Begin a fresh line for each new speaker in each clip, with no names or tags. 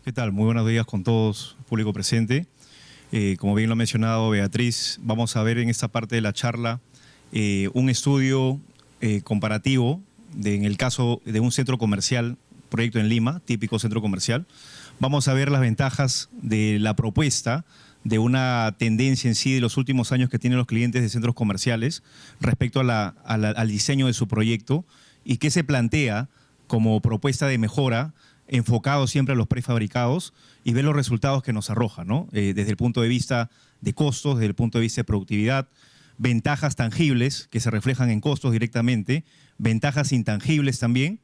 ¿Qué tal? Muy buenos días con todos, público presente. Como bien lo ha mencionado Beatriz, vamos a ver en esta parte de la charla un estudio comparativo en el caso de un centro comercial, proyecto en Lima, típico centro comercial. Vamos a ver las ventajas de la propuesta, de una tendencia en sí de los últimos años que tienen los clientes de centros comerciales respecto al diseño de su proyecto y qué se plantea como propuesta de mejora enfocado siempre a los prefabricados y ver los resultados que nos arroja, ¿no? Desde el punto de vista de costos, desde el punto de vista de productividad, ventajas tangibles que se reflejan en costos directamente, ventajas intangibles también,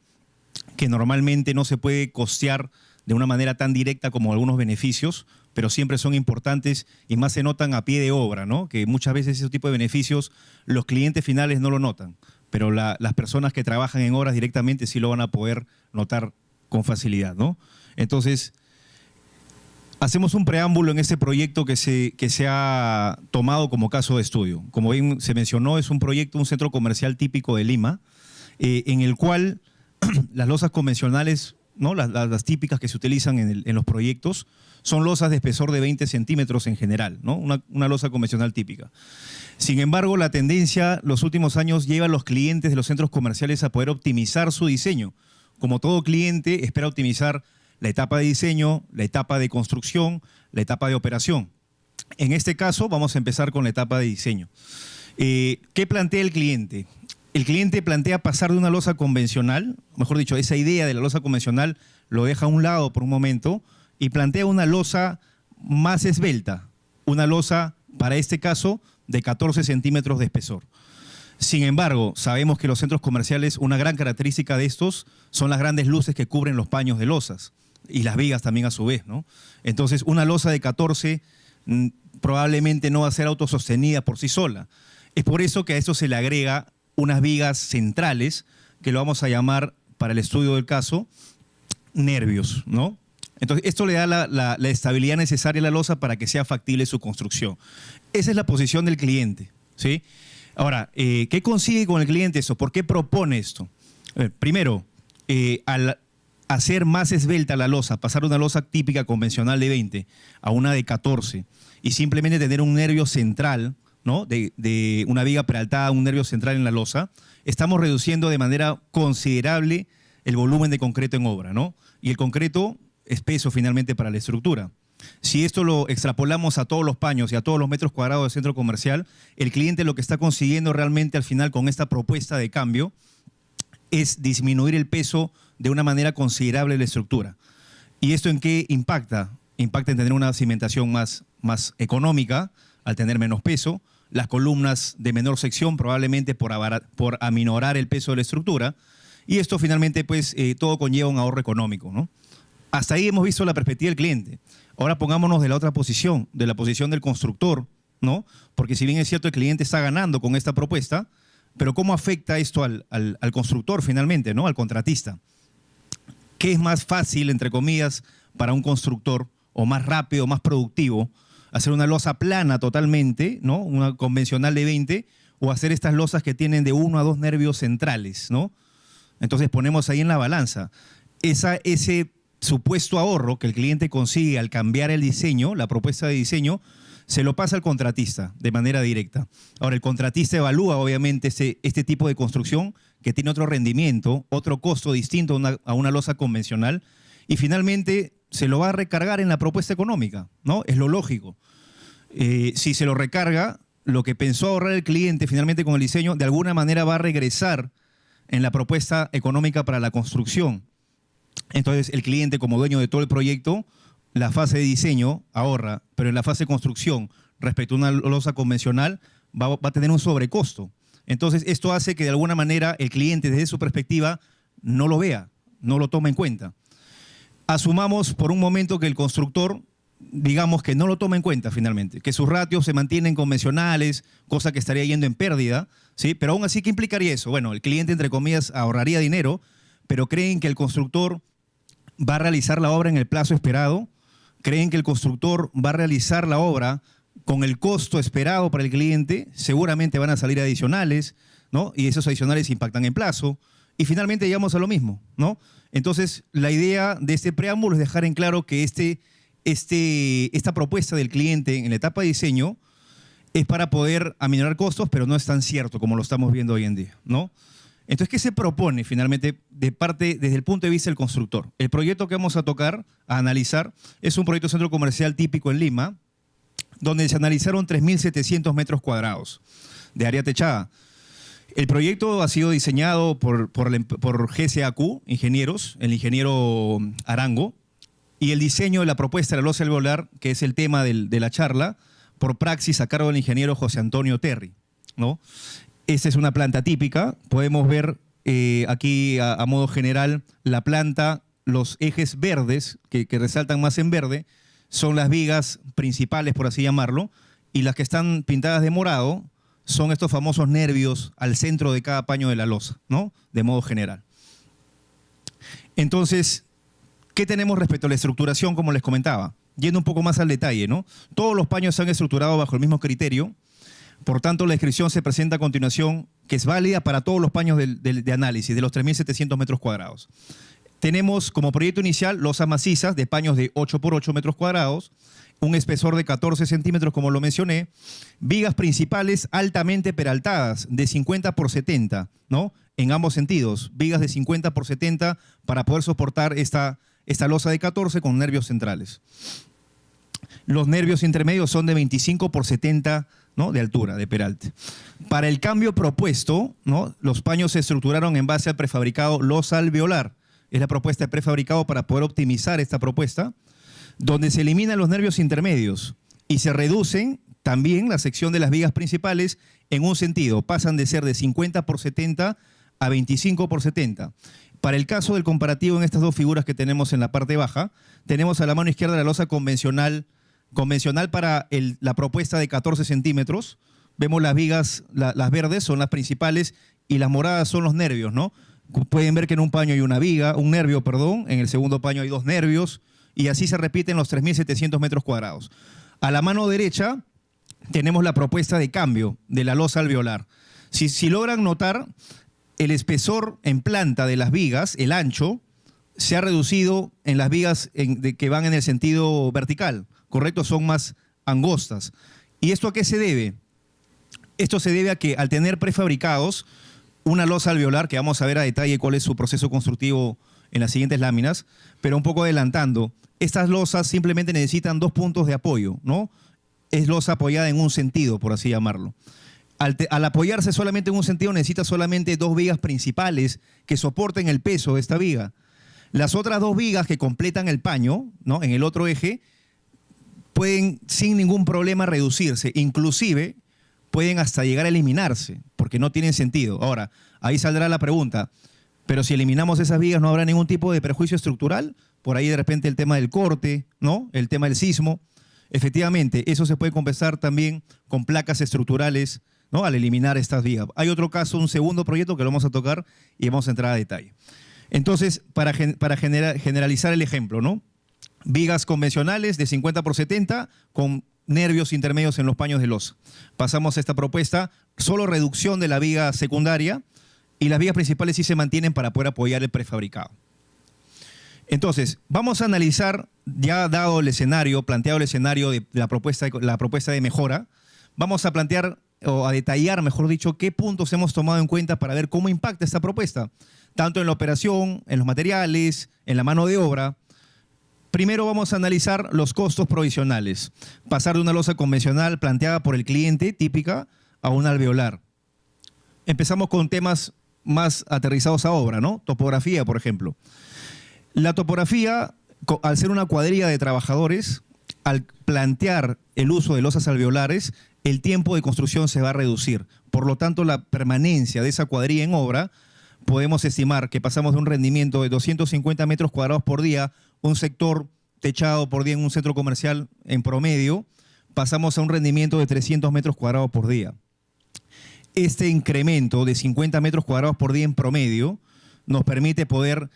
que normalmente no se puede costear de una manera tan directa como algunos beneficios, pero siempre son importantes y más se notan a pie de obra, ¿no? Que muchas veces ese tipo de beneficios los clientes finales no lo notan, pero las personas que trabajan en obras directamente sí lo van a poder notar con facilidad, ¿no? Entonces, hacemos un preámbulo en este proyecto que se ha tomado como caso de estudio. Como bien se mencionó, es un proyecto, un centro comercial típico de Lima, en el cual las losas convencionales, ¿no? Las típicas que se utilizan en los proyectos, son losas de espesor de 20 centímetros en general, ¿no? Una losa convencional típica. Sin embargo, la tendencia los últimos años lleva a los clientes de los centros comerciales a poder optimizar su diseño. Como todo cliente, espera optimizar la etapa de diseño, la etapa de construcción, la etapa de operación. En este caso, vamos a empezar con la etapa de diseño. ¿Qué plantea el cliente? El cliente plantea pasar de una losa convencional, mejor dicho, esa idea de la losa convencional lo deja a un lado por un momento y plantea una losa más esbelta, una losa, para este caso, de 14 centímetros de espesor. Sin embargo, sabemos que los centros comerciales, una gran característica de estos son las grandes luces que cubren los paños de losas y las vigas también a su vez, ¿no? Entonces, una losa de 14 probablemente no va a ser autosostenida por sí sola. Es por eso que a esto se le agrega unas vigas centrales, que lo vamos a llamar, para el estudio del caso, nervios, ¿no? Entonces, esto le da la estabilidad necesaria a la losa para que sea factible su construcción. Esa es la posición del cliente, ¿sí? Ahora, ¿qué consigue con el cliente esto? ¿Por qué propone esto? Primero, al hacer más esbelta la losa, pasar de una losa típica convencional de 20 a una de 14 y simplemente tener un nervio central, ¿no? de una viga peraltada, un nervio central en la losa, estamos reduciendo de manera considerable el volumen de concreto en obra, ¿no? Y el concreto es peso finalmente para la estructura. Si esto lo extrapolamos a todos los paños y a todos los metros cuadrados del centro comercial, el cliente lo que está consiguiendo realmente al final con esta propuesta de cambio es disminuir el peso de una manera considerable de la estructura. ¿Y esto en qué impacta? Impacta en tener una cimentación más económica, al tener menos peso, las columnas de menor sección probablemente por aminorar el peso de la estructura, y esto finalmente pues todo conlleva un ahorro económico, ¿no? Hasta ahí hemos visto la perspectiva del cliente. Ahora pongámonos de la otra posición, de la posición del constructor, ¿no? Porque si bien es cierto el cliente está ganando con esta propuesta, pero ¿cómo afecta esto al constructor finalmente, ¿no? Al contratista? ¿Qué es más fácil, entre comillas, para un constructor, o más rápido, más productivo, hacer una losa plana totalmente, ¿no? Una convencional de 20, o hacer estas losas que tienen de 1 a 2 nervios centrales, ¿no? Entonces ponemos ahí en la balanza ese supuesto ahorro que el cliente consigue al cambiar el diseño, la propuesta de diseño, se lo pasa al contratista de manera directa. Ahora, el contratista evalúa obviamente este tipo de construcción que tiene otro rendimiento, otro costo distinto a una losa convencional, y finalmente se lo va a recargar en la propuesta económica, ¿no? Es lo lógico. Si se lo recarga, lo que pensó ahorrar el cliente finalmente con el diseño, de alguna manera va a regresar en la propuesta económica para la construcción. Entonces, el cliente, como dueño de todo el proyecto, la fase de diseño ahorra, pero en la fase de construcción, respecto a una losa convencional, va a tener un sobrecosto. Entonces, esto hace que de alguna manera el cliente, desde su perspectiva, no lo vea, no lo toma en cuenta. Asumamos por un momento que el constructor, digamos que no lo toma en cuenta finalmente, que sus ratios se mantienen convencionales, cosa que estaría yendo en pérdida, ¿sí? Pero aún así, ¿qué implicaría eso? Bueno, el cliente, entre comillas, ahorraría dinero, pero creen que el constructor va a realizar la obra en el plazo esperado, creen que el constructor va a realizar la obra con el costo esperado para el cliente, seguramente van a salir adicionales, ¿no? Y esos adicionales impactan en plazo, y finalmente llegamos a lo mismo, ¿no? Entonces, la idea de este preámbulo es dejar en claro que esta propuesta del cliente en la etapa de diseño es para poder aminorar costos, pero no es tan cierto como lo estamos viendo hoy en día, ¿no? Entonces, ¿qué se propone finalmente desde el punto de vista del constructor? El proyecto que vamos a tocar, a analizar, es un proyecto de centro comercial típico en Lima, donde se analizaron 3.700 metros cuadrados de área techada. El proyecto ha sido diseñado por GSAQ, ingenieros, el ingeniero Arango, y el diseño de la propuesta de la losa alveolar, que es el tema de la charla, por Praxis a cargo del ingeniero José Antonio Terry, ¿no? Esta es una planta típica. Podemos ver aquí a modo general la planta, los ejes verdes que resaltan más en verde son las vigas principales, por así llamarlo, y las que están pintadas de morado son estos famosos nervios al centro de cada paño de la losa, ¿no? De modo general. Entonces, ¿qué tenemos respecto a la estructuración, como les comentaba? Yendo un poco más al detalle, ¿no? Todos los paños se han estructurado bajo el mismo criterio. Por tanto, la descripción se presenta a continuación, que es válida para todos los paños de análisis, de los 3.700 metros cuadrados. Tenemos como proyecto inicial losas macizas de paños de 8 por 8 metros cuadrados, un espesor de 14 centímetros, como lo mencioné, vigas principales altamente peraltadas de 50 por 70, ¿no? En ambos sentidos, vigas de 50 por 70 para poder soportar esta losa de 14 con nervios centrales. Los nervios intermedios son de 25 por 70, ¿no? De altura, de peralte. Para el cambio propuesto, ¿no? Los paños se estructuraron en base al prefabricado losa alveolar. Es la propuesta de prefabricado para poder optimizar esta propuesta, donde se eliminan los nervios intermedios y se reducen también la sección de las vigas principales en un sentido. Pasan de ser de 50 por 70 a 25 por 70. Para el caso del comparativo en estas dos figuras que tenemos en la parte baja, tenemos a la mano izquierda la losa convencional para la propuesta de 14 centímetros. Vemos las vigas, las verdes son las principales y las moradas son los nervios, ¿no? Pueden ver que en un paño hay un nervio, en el segundo paño hay dos nervios, y así se repiten los 3.700 metros cuadrados. A la mano derecha tenemos la propuesta de cambio de la losa alveolar. Si logran notar, el espesor en planta de las vigas, el ancho, se ha reducido en las vigas que van en el sentido vertical, ¿correcto? Son más angostas. ¿Y esto a qué se debe? Esto se debe a que al tener prefabricados una losa alveolar, que vamos a ver a detalle cuál es su proceso constructivo en las siguientes láminas, pero un poco adelantando, estas losas simplemente necesitan dos puntos de apoyo, ¿no? Es losa apoyada en un sentido, por así llamarlo. Al apoyarse solamente en un sentido, necesita solamente dos vigas principales que soporten el peso de esta viga. Las otras dos vigas que completan el paño, ¿no? En el otro eje, pueden sin ningún problema reducirse, inclusive pueden hasta llegar a eliminarse, porque no tienen sentido. Ahora, ahí saldrá la pregunta, pero si eliminamos esas vigas, ¿no habrá ningún tipo de perjuicio estructural? Por ahí de repente el tema del corte, ¿no? El tema del sismo. Efectivamente, eso se puede compensar también con placas estructurales, ¿no? Al eliminar estas vigas. Hay otro caso, un segundo proyecto que lo vamos a tocar y vamos a entrar a detalle. Entonces, para generalizar el ejemplo, ¿no? Vigas convencionales de 50 por 70 con nervios intermedios en los paños de losa. Pasamos a esta propuesta, solo reducción de la viga secundaria, y las vigas principales sí se mantienen para poder apoyar el prefabricado. Entonces, vamos a analizar, ya dado el escenario, planteado el escenario de la propuesta de mejora, vamos a plantear o a detallar, mejor dicho, qué puntos hemos tomado en cuenta para ver cómo impacta esta propuesta, tanto en la operación, en los materiales, en la mano de obra. Primero vamos a analizar los costos provisionales, pasar de una losa convencional planteada por el cliente, típica, a una alveolar. Empezamos con temas más aterrizados a obra, ¿no? Topografía, por ejemplo. La topografía, al ser una cuadrilla de trabajadores, al plantear el uso de losas alveolares, el tiempo de construcción se va a reducir. Por lo tanto, la permanencia de esa cuadrilla en obra, podemos estimar que pasamos de un rendimiento de 250 metros cuadrados por día, un sector techado por día en un centro comercial en promedio, pasamos a un rendimiento de 300 metros cuadrados por día. Este incremento de 50 metros cuadrados por día en promedio nos permite poder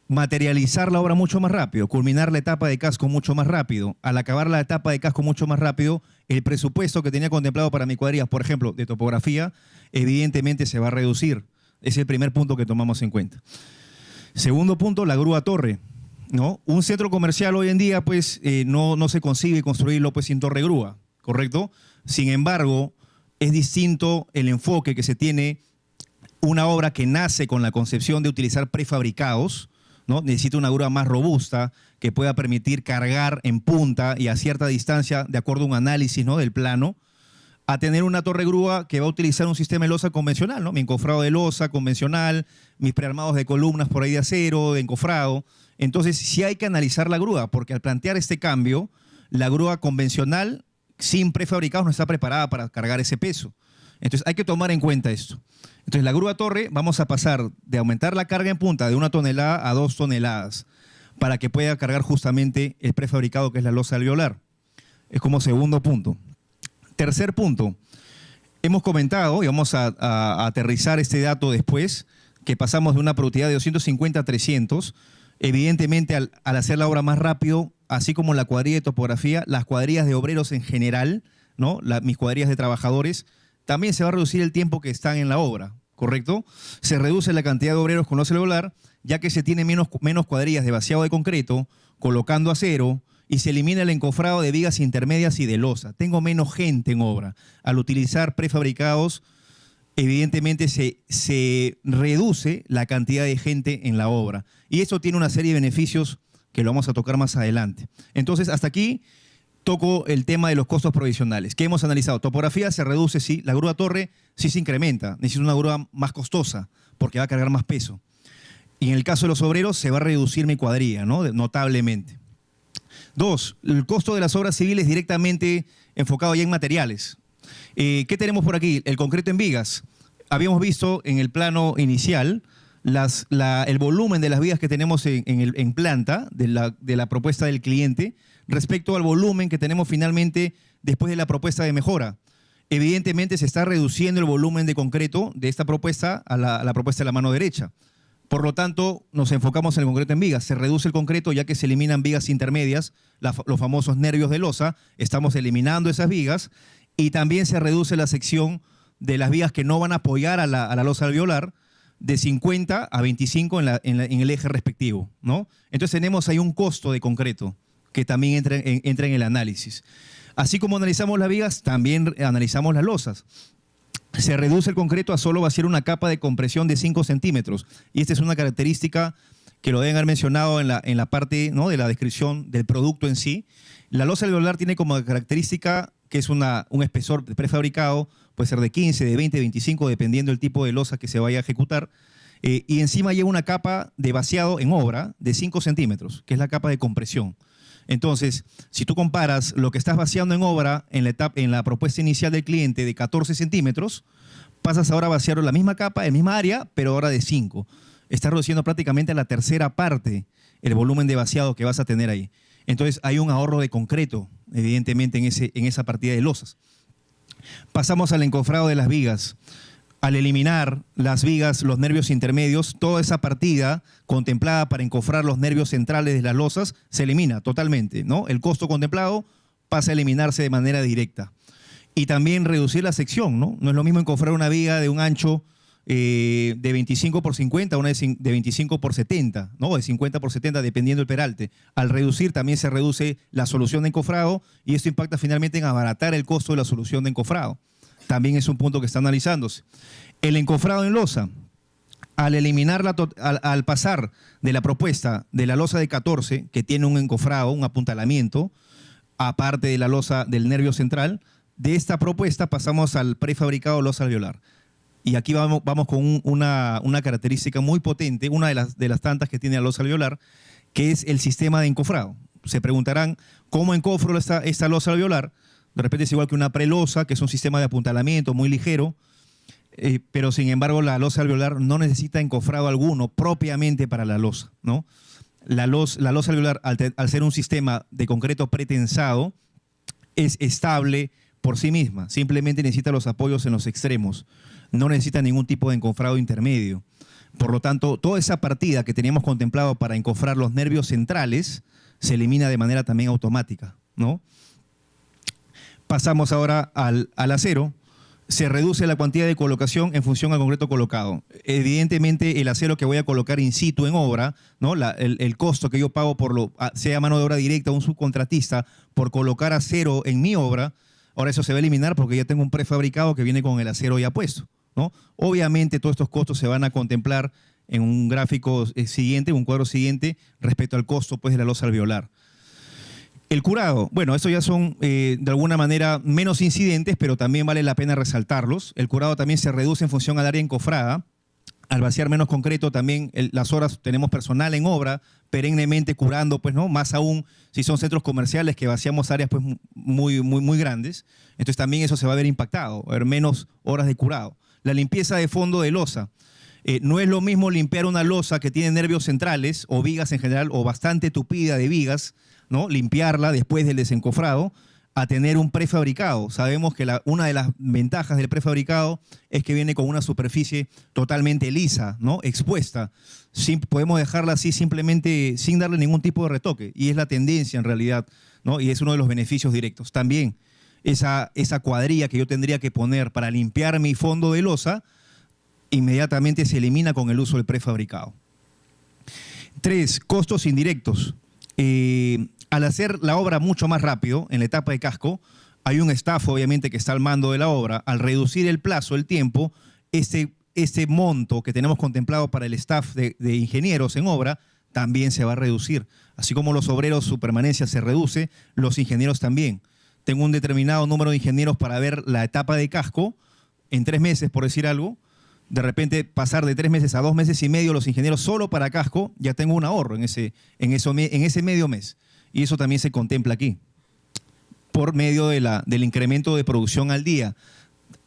materializar la obra mucho más rápido, culminar la etapa de casco mucho más rápido. Al acabar la etapa de casco mucho más rápido, el presupuesto que tenía contemplado para mi cuadrilla, por ejemplo, de topografía, evidentemente se va a reducir, Es el primer punto que tomamos en cuenta. Segundo punto, la grúa torre, ¿no? Un centro comercial hoy en día pues no se consigue construirlo pues sin torre grúa, ¿correcto? Sin embargo, es distinto el enfoque que se tiene una obra que nace con la concepción de utilizar prefabricados, ¿no? Necesita una grúa más robusta que pueda permitir cargar en punta y a cierta distancia de acuerdo a un análisis, ¿no?, del plano, a tener una torre grúa que va a utilizar un sistema de losa convencional, ¿no? Mi encofrado de losa convencional, mis prearmados de columnas por ahí de acero, de encofrado. Entonces, sí hay que analizar la grúa, porque al plantear este cambio, la grúa convencional, sin prefabricados, no está preparada para cargar ese peso. Entonces, hay que tomar en cuenta esto. Entonces, la grúa torre, vamos a pasar de aumentar la carga en punta de 1 tonelada a 2 toneladas, para que pueda cargar justamente el prefabricado que es la losa alveolar. Es como segundo punto. Tercer punto, hemos comentado, y vamos a aterrizar este dato después, que pasamos de una productividad de 250 a 300. Evidentemente, al hacer la obra más rápido, así como la cuadrilla de topografía, las cuadrillas de obreros en general, ¿no? Mis cuadrillas de trabajadores, también se va a reducir el tiempo que están en la obra, ¿correcto? Se reduce la cantidad de obreros con losa alveolar, ya que se tiene menos cuadrillas de vaciado de concreto, colocando acero, y se elimina el encofrado de vigas intermedias y de losa. Tengo menos gente en obra. Al utilizar prefabricados, evidentemente se reduce la cantidad de gente en la obra. Y eso tiene una serie de beneficios que lo vamos a tocar más adelante. Entonces, hasta aquí toco el tema de los costos provisionales. ¿Qué hemos analizado? Topografía se reduce, sí. La grúa torre sí se incrementa. Necesita una grúa más costosa porque va a cargar más peso. Y en el caso de los obreros se va a reducir mi cuadrilla, ¿no?, notablemente. 2, el costo de las obras civiles directamente enfocado ya en materiales. ¿Qué tenemos por aquí? El concreto en vigas. Habíamos visto en el plano inicial el volumen de las vigas que tenemos en planta de la propuesta del cliente respecto al volumen que tenemos finalmente después de la propuesta de mejora. Evidentemente se está reduciendo el volumen de concreto de esta propuesta a la propuesta de la mano derecha. Por lo tanto, nos enfocamos en el concreto en vigas. Se reduce el concreto ya que se eliminan vigas intermedias, los famosos nervios de losa. Estamos eliminando esas vigas y también se reduce la sección de las vigas que no van a apoyar a la losa alveolar de 50 a 25 en el eje respectivo, ¿no? Entonces tenemos ahí un costo de concreto que también entra en el análisis. Así como analizamos las vigas, también analizamos las losas. Se reduce el concreto a solo vaciar una capa de compresión de 5 centímetros. Y esta es una característica que lo deben haber mencionado en la parte, ¿no?, de la descripción del producto en sí. La losa alveolar tiene como característica que es un espesor prefabricado, puede ser de 15, de 20, 25, dependiendo del tipo de losa que se vaya a ejecutar. Y encima lleva una capa de vaciado en obra de 5 centímetros, que es la capa de compresión. Entonces, si tú comparas lo que estás vaciando en obra en la propuesta inicial del cliente de 14 centímetros, pasas ahora a vaciar la misma capa, en misma área, pero ahora de 5. Estás reduciendo prácticamente a la tercera parte el volumen de vaciado que vas a tener ahí. Entonces, hay un ahorro de concreto, evidentemente, en esa partida de losas. Pasamos al encofrado de las vigas. Al eliminar las vigas, los nervios intermedios, toda esa partida contemplada para encofrar los nervios centrales de las losas se elimina totalmente, ¿no? El costo contemplado pasa a eliminarse de manera directa. Y también reducir la sección, ¿no? No es lo mismo encofrar una viga de un ancho de 25 por 50 a una de 25 por 70, ¿no? De 50 por 70, dependiendo del peralte. Al reducir también se reduce la solución de encofrado y esto impacta finalmente en abaratar el costo de la solución de encofrado. También es un punto que está analizándose. El encofrado en losa, al pasar de la propuesta de la losa de 14, que tiene un encofrado, un apuntalamiento, aparte de la losa del nervio central, de esta propuesta pasamos al prefabricado losa alveolar. Y aquí vamos con una característica muy potente, una de las tantas que tiene la losa alveolar, que es el sistema de encofrado. Se preguntarán, ¿cómo encofro esta losa alveolar? De repente es igual que una prelosa, que es un sistema de apuntalamiento muy ligero, pero sin embargo la losa alveolar no necesita encofrado alguno propiamente para la losa, ¿no? La losa alveolar, al ser un sistema de concreto pretensado, es estable por sí misma. Simplemente necesita los apoyos en los extremos. No necesita ningún tipo de encofrado intermedio. Por lo tanto, toda esa partida que teníamos contemplado para encofrar los nervios centrales se elimina de manera también automática, ¿no? Pasamos ahora al acero. se reduce la cuantía de colocación en función al concreto colocado. Evidentemente, el acero que voy a colocar in situ en obra, ¿no? El costo que yo pago sea mano de obra directa o un subcontratista por colocar acero en mi obra, ahora eso se va a eliminar porque ya tengo un prefabricado que viene con el acero ya puesto, ¿no? Obviamente, todos estos costos se van a contemplar en un gráfico siguiente, un cuadro siguiente, respecto al costo pues, de la losa alveolar. El curado, bueno, estos ya son de alguna manera menos incidentes, pero también vale la pena resaltarlos. El curado también se reduce en función al área encofrada. Al vaciar menos concreto, también las horas tenemos personal en obra, perennemente curando, pues, ¿no? Más aún si son centros comerciales que vaciamos áreas pues, muy grandes. Entonces también eso se va a ver impactado, va a haber menos horas de curado. La limpieza de fondo de losa. No es lo mismo limpiar una losa que tiene nervios centrales o vigas en general o bastante tupida de vigas, ¿no? Limpiarla después del desencofrado, a tener un prefabricado. Sabemos que una de las ventajas del prefabricado es que viene con una superficie totalmente lisa, ¿no? Expuesta. Podemos dejarla así simplemente sin darle ningún tipo de retoque. Y es la tendencia en realidad, ¿no? Y es uno de los beneficios directos. También esa cuadrilla que yo tendría que poner para limpiar mi fondo de losa, inmediatamente se elimina con el uso del prefabricado. 3, costos indirectos. Al hacer la obra mucho más rápido, en la etapa de casco, hay un staff obviamente que está al mando de la obra. Al reducir el plazo, el tiempo, este monto que tenemos contemplado para el staff de ingenieros en obra también se va a reducir. Así como los obreros, su permanencia se reduce, los ingenieros también. Tengo un determinado número de ingenieros para ver la etapa de casco en 3 meses, por decir algo. De repente pasar de 3 meses a 2 meses y medio los ingenieros solo para casco, ya tengo un ahorro en ese medio mes. Y eso también se contempla aquí, por medio del incremento de producción al día,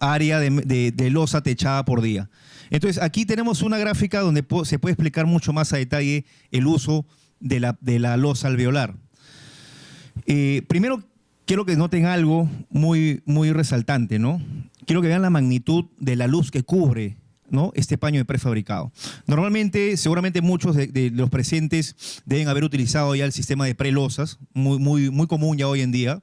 área de losa techada por día. Entonces, aquí tenemos una gráfica donde se puede explicar mucho más a detalle el uso de la losa alveolar. Primero, quiero que noten algo muy resaltante, ¿no? Quiero que vean la magnitud de la luz que cubre, ¿no? Este paño de prefabricado. Normalmente, seguramente muchos de los presentes deben haber utilizado ya el sistema de prelosas, muy común ya hoy en día.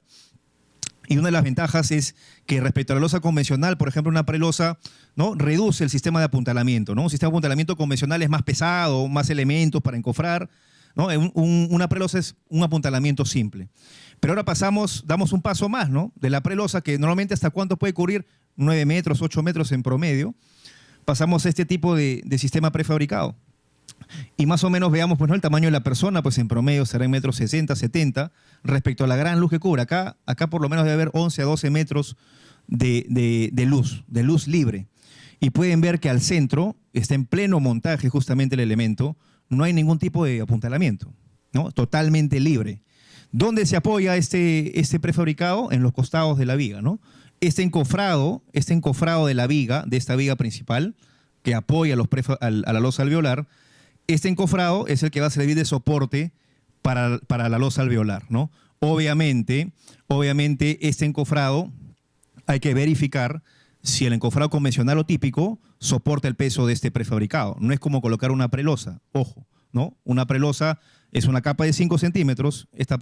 Y una de las ventajas es que respecto a la losa convencional, por ejemplo, una prelosa, ¿no? Reduce el sistema de apuntalamiento, ¿no? Un sistema de apuntalamiento convencional es más pesado, más elementos para encofrar, ¿no? Una prelosa es un apuntalamiento simple. Pero ahora damos un paso más, ¿no? De la prelosa, que normalmente hasta cuánto puede cubrir, 9 metros, 8 metros en promedio. Pasamos a este tipo de sistema prefabricado. Y más o menos veamos pues, ¿no? El tamaño de la persona, pues en promedio será en metros 60, 70, respecto a la gran luz que cubre. Acá por lo menos debe haber 11 a 12 metros de luz libre. Y pueden ver que al centro está en pleno montaje justamente el elemento, no hay ningún tipo de apuntalamiento, ¿no? Totalmente libre. ¿Dónde se apoya este prefabricado? En los costados de la viga, ¿no? Este encofrado de la viga, de esta viga principal, que apoya a la losa alveolar, este encofrado es el que va a servir de soporte para la losa alveolar, ¿no? Obviamente, este encofrado hay que verificar si el encofrado convencional o típico soporta el peso de este prefabricado. No es como colocar una prelosa, ojo, ¿no? Una prelosa es una capa de 5 centímetros, esta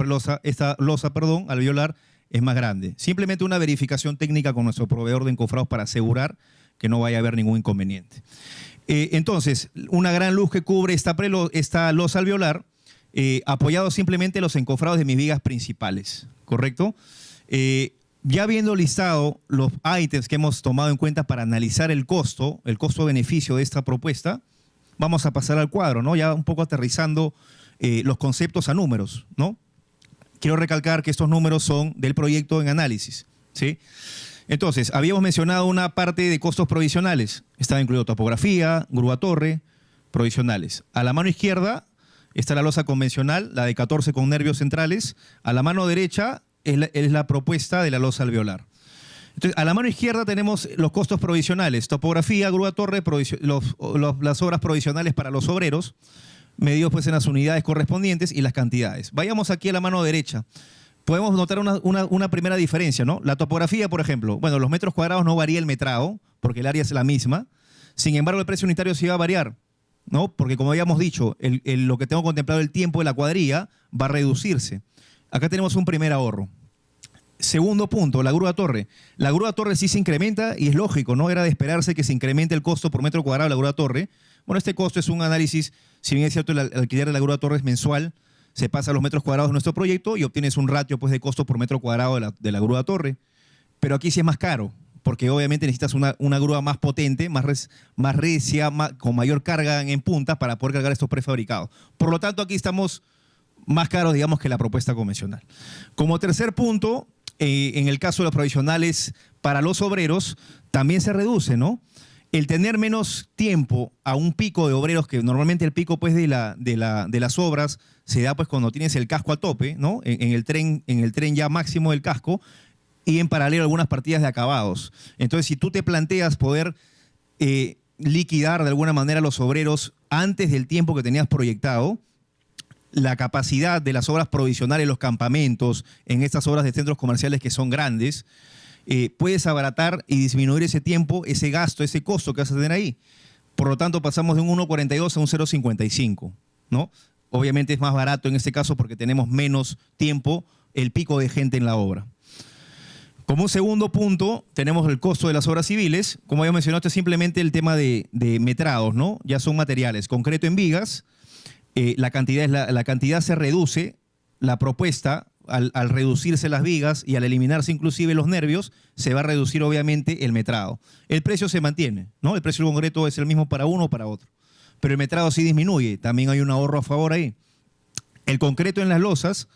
losa alveolar es más grande. Simplemente una verificación técnica con nuestro proveedor de encofrados para asegurar que no vaya a haber ningún inconveniente. Entonces, una gran luz que cubre esta losa alveolar, apoyado simplemente en los encofrados de mis vigas principales, ¿correcto? Ya habiendo listado los ítems que hemos tomado en cuenta para analizar el costo-beneficio de esta propuesta, vamos a pasar al cuadro, ¿no? Ya un poco aterrizando los conceptos a números, ¿no? Quiero recalcar que estos números son del proyecto en análisis, ¿sí? Entonces, habíamos mencionado una parte de costos provisionales. Estaba incluido topografía, grúa torre, provisionales. A la mano izquierda está la losa convencional, la de 14 con nervios centrales. A la mano derecha es la propuesta de la losa alveolar. Entonces, a la mano izquierda tenemos los costos provisionales, topografía, grúa torre, las obras provisionales para los obreros, medidos pues en las unidades correspondientes y las cantidades. Vayamos aquí a la mano derecha. Podemos notar una primera diferencia, ¿no? La topografía, por ejemplo, bueno, los metros cuadrados no varía el metrado, porque el área es la misma. Sin embargo, el precio unitario sí va a variar, ¿no? Porque como habíamos dicho, lo que tengo contemplado, el tiempo de la cuadrilla, va a reducirse. Acá tenemos un primer ahorro. Segundo punto, la grúa torre. La grúa torre sí se incrementa y es lógico, ¿no? Era de esperarse que se incremente el costo por metro cuadrado de la grúa torre. Bueno, este costo es un análisis, si bien es cierto, el alquiler de la grúa torre es mensual, se pasa a los metros cuadrados de nuestro proyecto y obtienes un ratio pues, de costo por metro cuadrado de la grúa torre. Pero aquí sí es más caro, porque obviamente necesitas una grúa más potente, más recia, con mayor carga en punta para poder cargar estos prefabricados. Por lo tanto, aquí estamos más caros, digamos, que la propuesta convencional. Como tercer punto, en el caso de los provisionales para los obreros, también se reduce, ¿no? El tener menos tiempo a un pico de obreros, que normalmente el pico pues, de las obras se da pues, cuando tienes el casco a tope, ¿no? En el tren ya máximo del casco, y en paralelo algunas partidas de acabados. Entonces, si tú te planteas poder liquidar de alguna manera a los obreros antes del tiempo que tenías proyectado, la capacidad de las obras provisionales, los campamentos, en estas obras de centros comerciales que son grandes, puedes abaratar y disminuir ese tiempo, ese gasto, ese costo que vas a tener ahí. Por lo tanto, pasamos de un 1,42 a un 0,55, ¿no? Obviamente es más barato en este caso porque tenemos menos tiempo, el pico de gente en la obra. Como un segundo punto, tenemos el costo de las obras civiles. Como ya mencionado, esto es simplemente el tema de metrados, ¿no? Ya son materiales. Concreto en vigas, la cantidad se reduce, la propuesta, al reducirse las vigas y al eliminarse inclusive los nervios, se va a reducir obviamente el metrado. El precio se mantiene, ¿no? El precio del concreto es el mismo para uno o para otro. Pero el metrado sí disminuye, también hay un ahorro a favor ahí. El concreto en las losas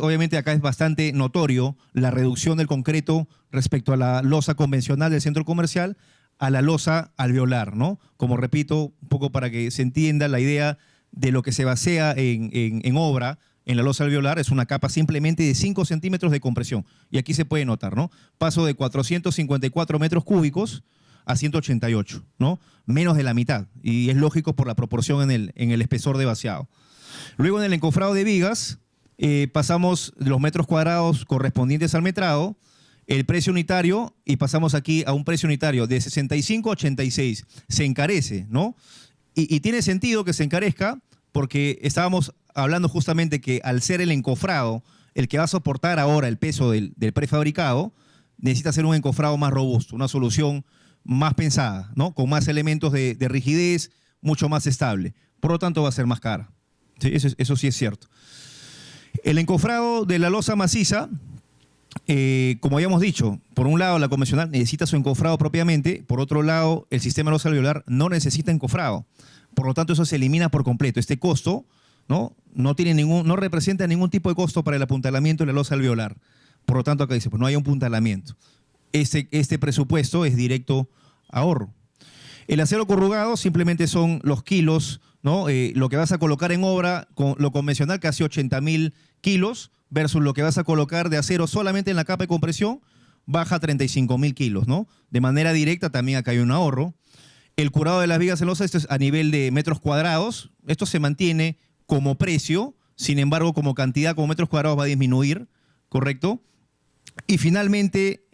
obviamente acá es bastante notorio la reducción del concreto respecto a la losa convencional del centro comercial a la losa alveolar, ¿no? Como repito, un poco para que se entienda la idea de lo que se basea en obra en la losa alveolar, es una capa simplemente de 5 centímetros de compresión. Y aquí se puede notar, ¿no? Paso de 454 metros cúbicos a 188, ¿no? Menos de la mitad. Y es lógico por la proporción en el espesor de vaciado. Luego en el encofrado de vigas, pasamos los metros cuadrados correspondientes al metrado, el precio unitario, y pasamos aquí a un precio unitario de 65 a 86. Se encarece, ¿no? Y tiene sentido que se encarezca porque estábamos hablando justamente que al ser el encofrado el que va a soportar ahora el peso del prefabricado, necesita ser un encofrado más robusto, una solución más pensada, ¿no? Con más elementos de rigidez, mucho más estable. Por lo tanto, va a ser más cara. ¿Sí? Eso sí es cierto. El encofrado de la losa maciza, como habíamos dicho, por un lado la convencional necesita su encofrado propiamente, por otro lado el sistema de losa alveolar no necesita encofrado. Por lo tanto, eso se elimina por completo. Este costo no representa ningún tipo de costo para el apuntalamiento de la losa alveolar. Por lo tanto, acá dice, pues no hay un apuntalamiento. Este presupuesto es directo ahorro. El acero corrugado simplemente son los kilos, ¿no? Lo que vas a colocar en obra, con lo convencional casi 80.000 kilos, versus lo que vas a colocar de acero solamente en la capa de compresión, baja 35.000 kilos, ¿no? De manera directa también acá hay un ahorro. El curado de las vigas en losa, esto es a nivel de metros cuadrados, esto se mantiene como precio, sin embargo como cantidad, como metros cuadrados va a disminuir, ¿correcto? Y finalmente,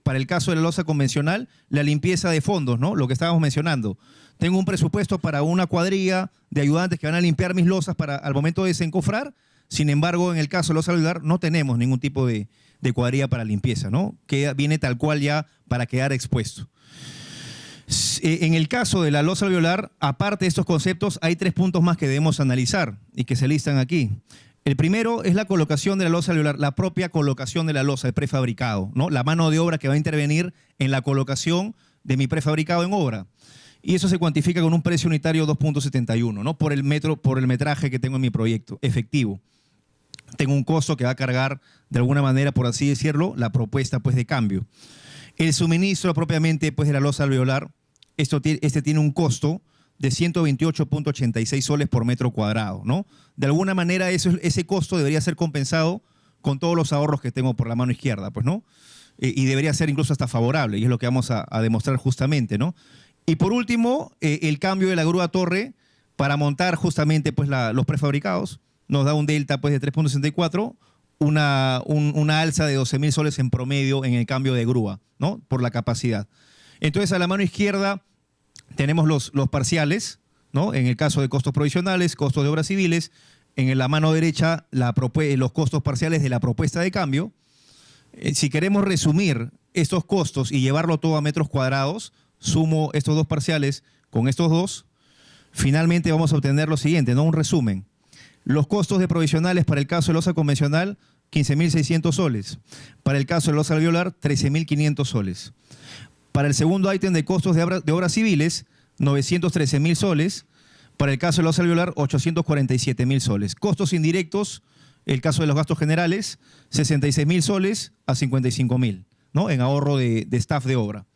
para el caso de la losa convencional, la limpieza de fondos, ¿no? Lo que estábamos mencionando. Tengo un presupuesto para una cuadrilla de ayudantes que van a limpiar mis losas al momento de desencofrar. Sin embargo, en el caso de losa alveolar no tenemos ningún tipo de cuadrilla para limpieza, ¿no? Que viene tal cual ya para quedar expuesto. En el caso de la losa alveolar, aparte de estos conceptos, hay 3 puntos más que debemos analizar y que se listan aquí. El primero es la colocación de la losa alveolar, la propia colocación de la losa, el prefabricado, ¿no? La mano de obra que va a intervenir en la colocación de mi prefabricado en obra. Y eso se cuantifica con un precio unitario 2.71, ¿no? Por el metraje que tengo en mi proyecto efectivo. Tengo un costo que va a cargar, de alguna manera, por así decirlo, la propuesta pues, de cambio. El suministro propiamente pues, de la losa alveolar, este tiene un costo de 128.86 soles por metro cuadrado, ¿no? De alguna manera ese costo debería ser compensado con todos los ahorros que tengo por la mano izquierda, pues, ¿no? Y debería ser incluso hasta favorable, y es lo que vamos a demostrar justamente, ¿no? Y por último, el cambio de la grúa torre para montar justamente pues, los prefabricados nos da un delta pues, de 3.64, una alza de 12.000 soles en promedio en el cambio de grúa, ¿no? Por la capacidad. Entonces, a la mano izquierda tenemos los parciales, ¿no? En el caso de costos provisionales, costos de obras civiles. En la mano derecha, los costos parciales de la propuesta de cambio. Si queremos resumir estos costos y llevarlo todo a metros cuadrados, sumo estos dos parciales con estos dos, finalmente vamos a obtener lo siguiente, ¿no? Un resumen. Los costos de provisionales para el caso de losa convencional, 15.600 soles. Para el caso de losa alveolar, 13.500 soles. Para el segundo ítem de costos de obras civiles, 913.000 soles. Para el caso de losa alveolar, 847.000 soles. Costos indirectos, el caso de los gastos generales, 66.000 soles a 55.000, ¿no? En ahorro de staff de obra.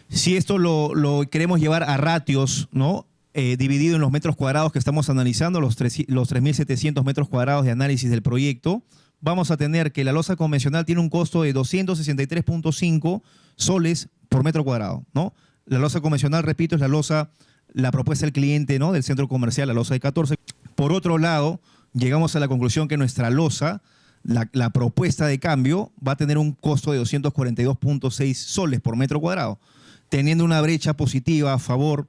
Si esto lo queremos llevar a ratios, ¿no? Dividido en los metros cuadrados que estamos analizando, los 3.700 metros cuadrados de análisis del proyecto, vamos a tener que la losa convencional tiene un costo de 263.5 soles por metro cuadrado, ¿no? La losa convencional, repito, es la propuesta del cliente, ¿no? Del centro comercial, la losa de 14. Por otro lado, llegamos a la conclusión que nuestra losa, la propuesta de cambio, va a tener un costo de 242.6 soles por metro cuadrado, teniendo una brecha positiva a favor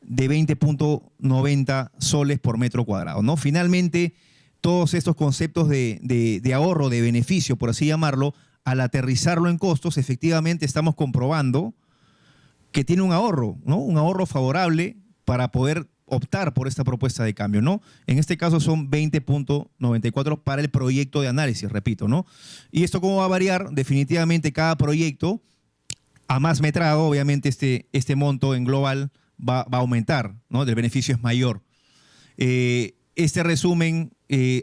de 20.90 soles por metro cuadrado, ¿no? Finalmente, todos estos conceptos de ahorro, de beneficio, por así llamarlo, al aterrizarlo en costos, efectivamente estamos comprobando que tiene un ahorro, ¿no? Un ahorro favorable para poder optar por esta propuesta de cambio, ¿no? En este caso son 20.94 para el proyecto de análisis, repito, ¿no? ¿Y esto cómo va a variar? Definitivamente cada proyecto, a más metrado, obviamente este monto en global va a aumentar, ¿no? El beneficio es mayor. Este resumen,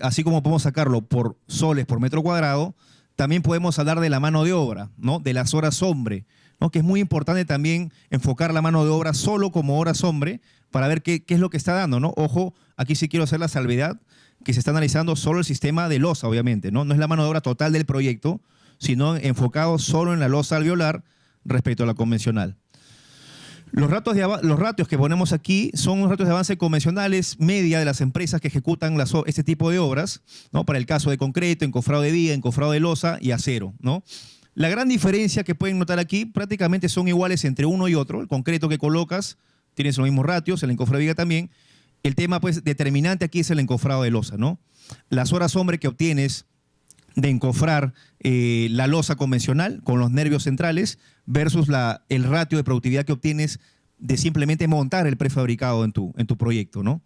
así como podemos sacarlo por soles por metro cuadrado, también podemos hablar de la mano de obra, ¿no? De las horas hombre, ¿no? Que es muy importante también enfocar la mano de obra solo como horas hombre para ver qué es lo que está dando, ¿no? Ojo, aquí sí quiero hacer la salvedad que se está analizando solo el sistema de losa, obviamente, ¿no? No es la mano de obra total del proyecto, sino enfocado solo en la losa alveolar respecto a la convencional. Los ratios que ponemos aquí son los ratios de avance convencionales media de las empresas que ejecutan este tipo de obras, ¿no? Para el caso de concreto, encofrado de viga, encofrado de losa y acero, ¿no? La gran diferencia que pueden notar aquí prácticamente son iguales entre uno y otro. El concreto que colocas tienes los mismos ratios, el encofrado de viga también. El tema pues determinante aquí es el encofrado de losa, ¿no? Las horas hombre que obtienes de encofrar la losa convencional con los nervios centrales versus el ratio de productividad que obtienes de simplemente montar el prefabricado en tu proyecto, ¿no?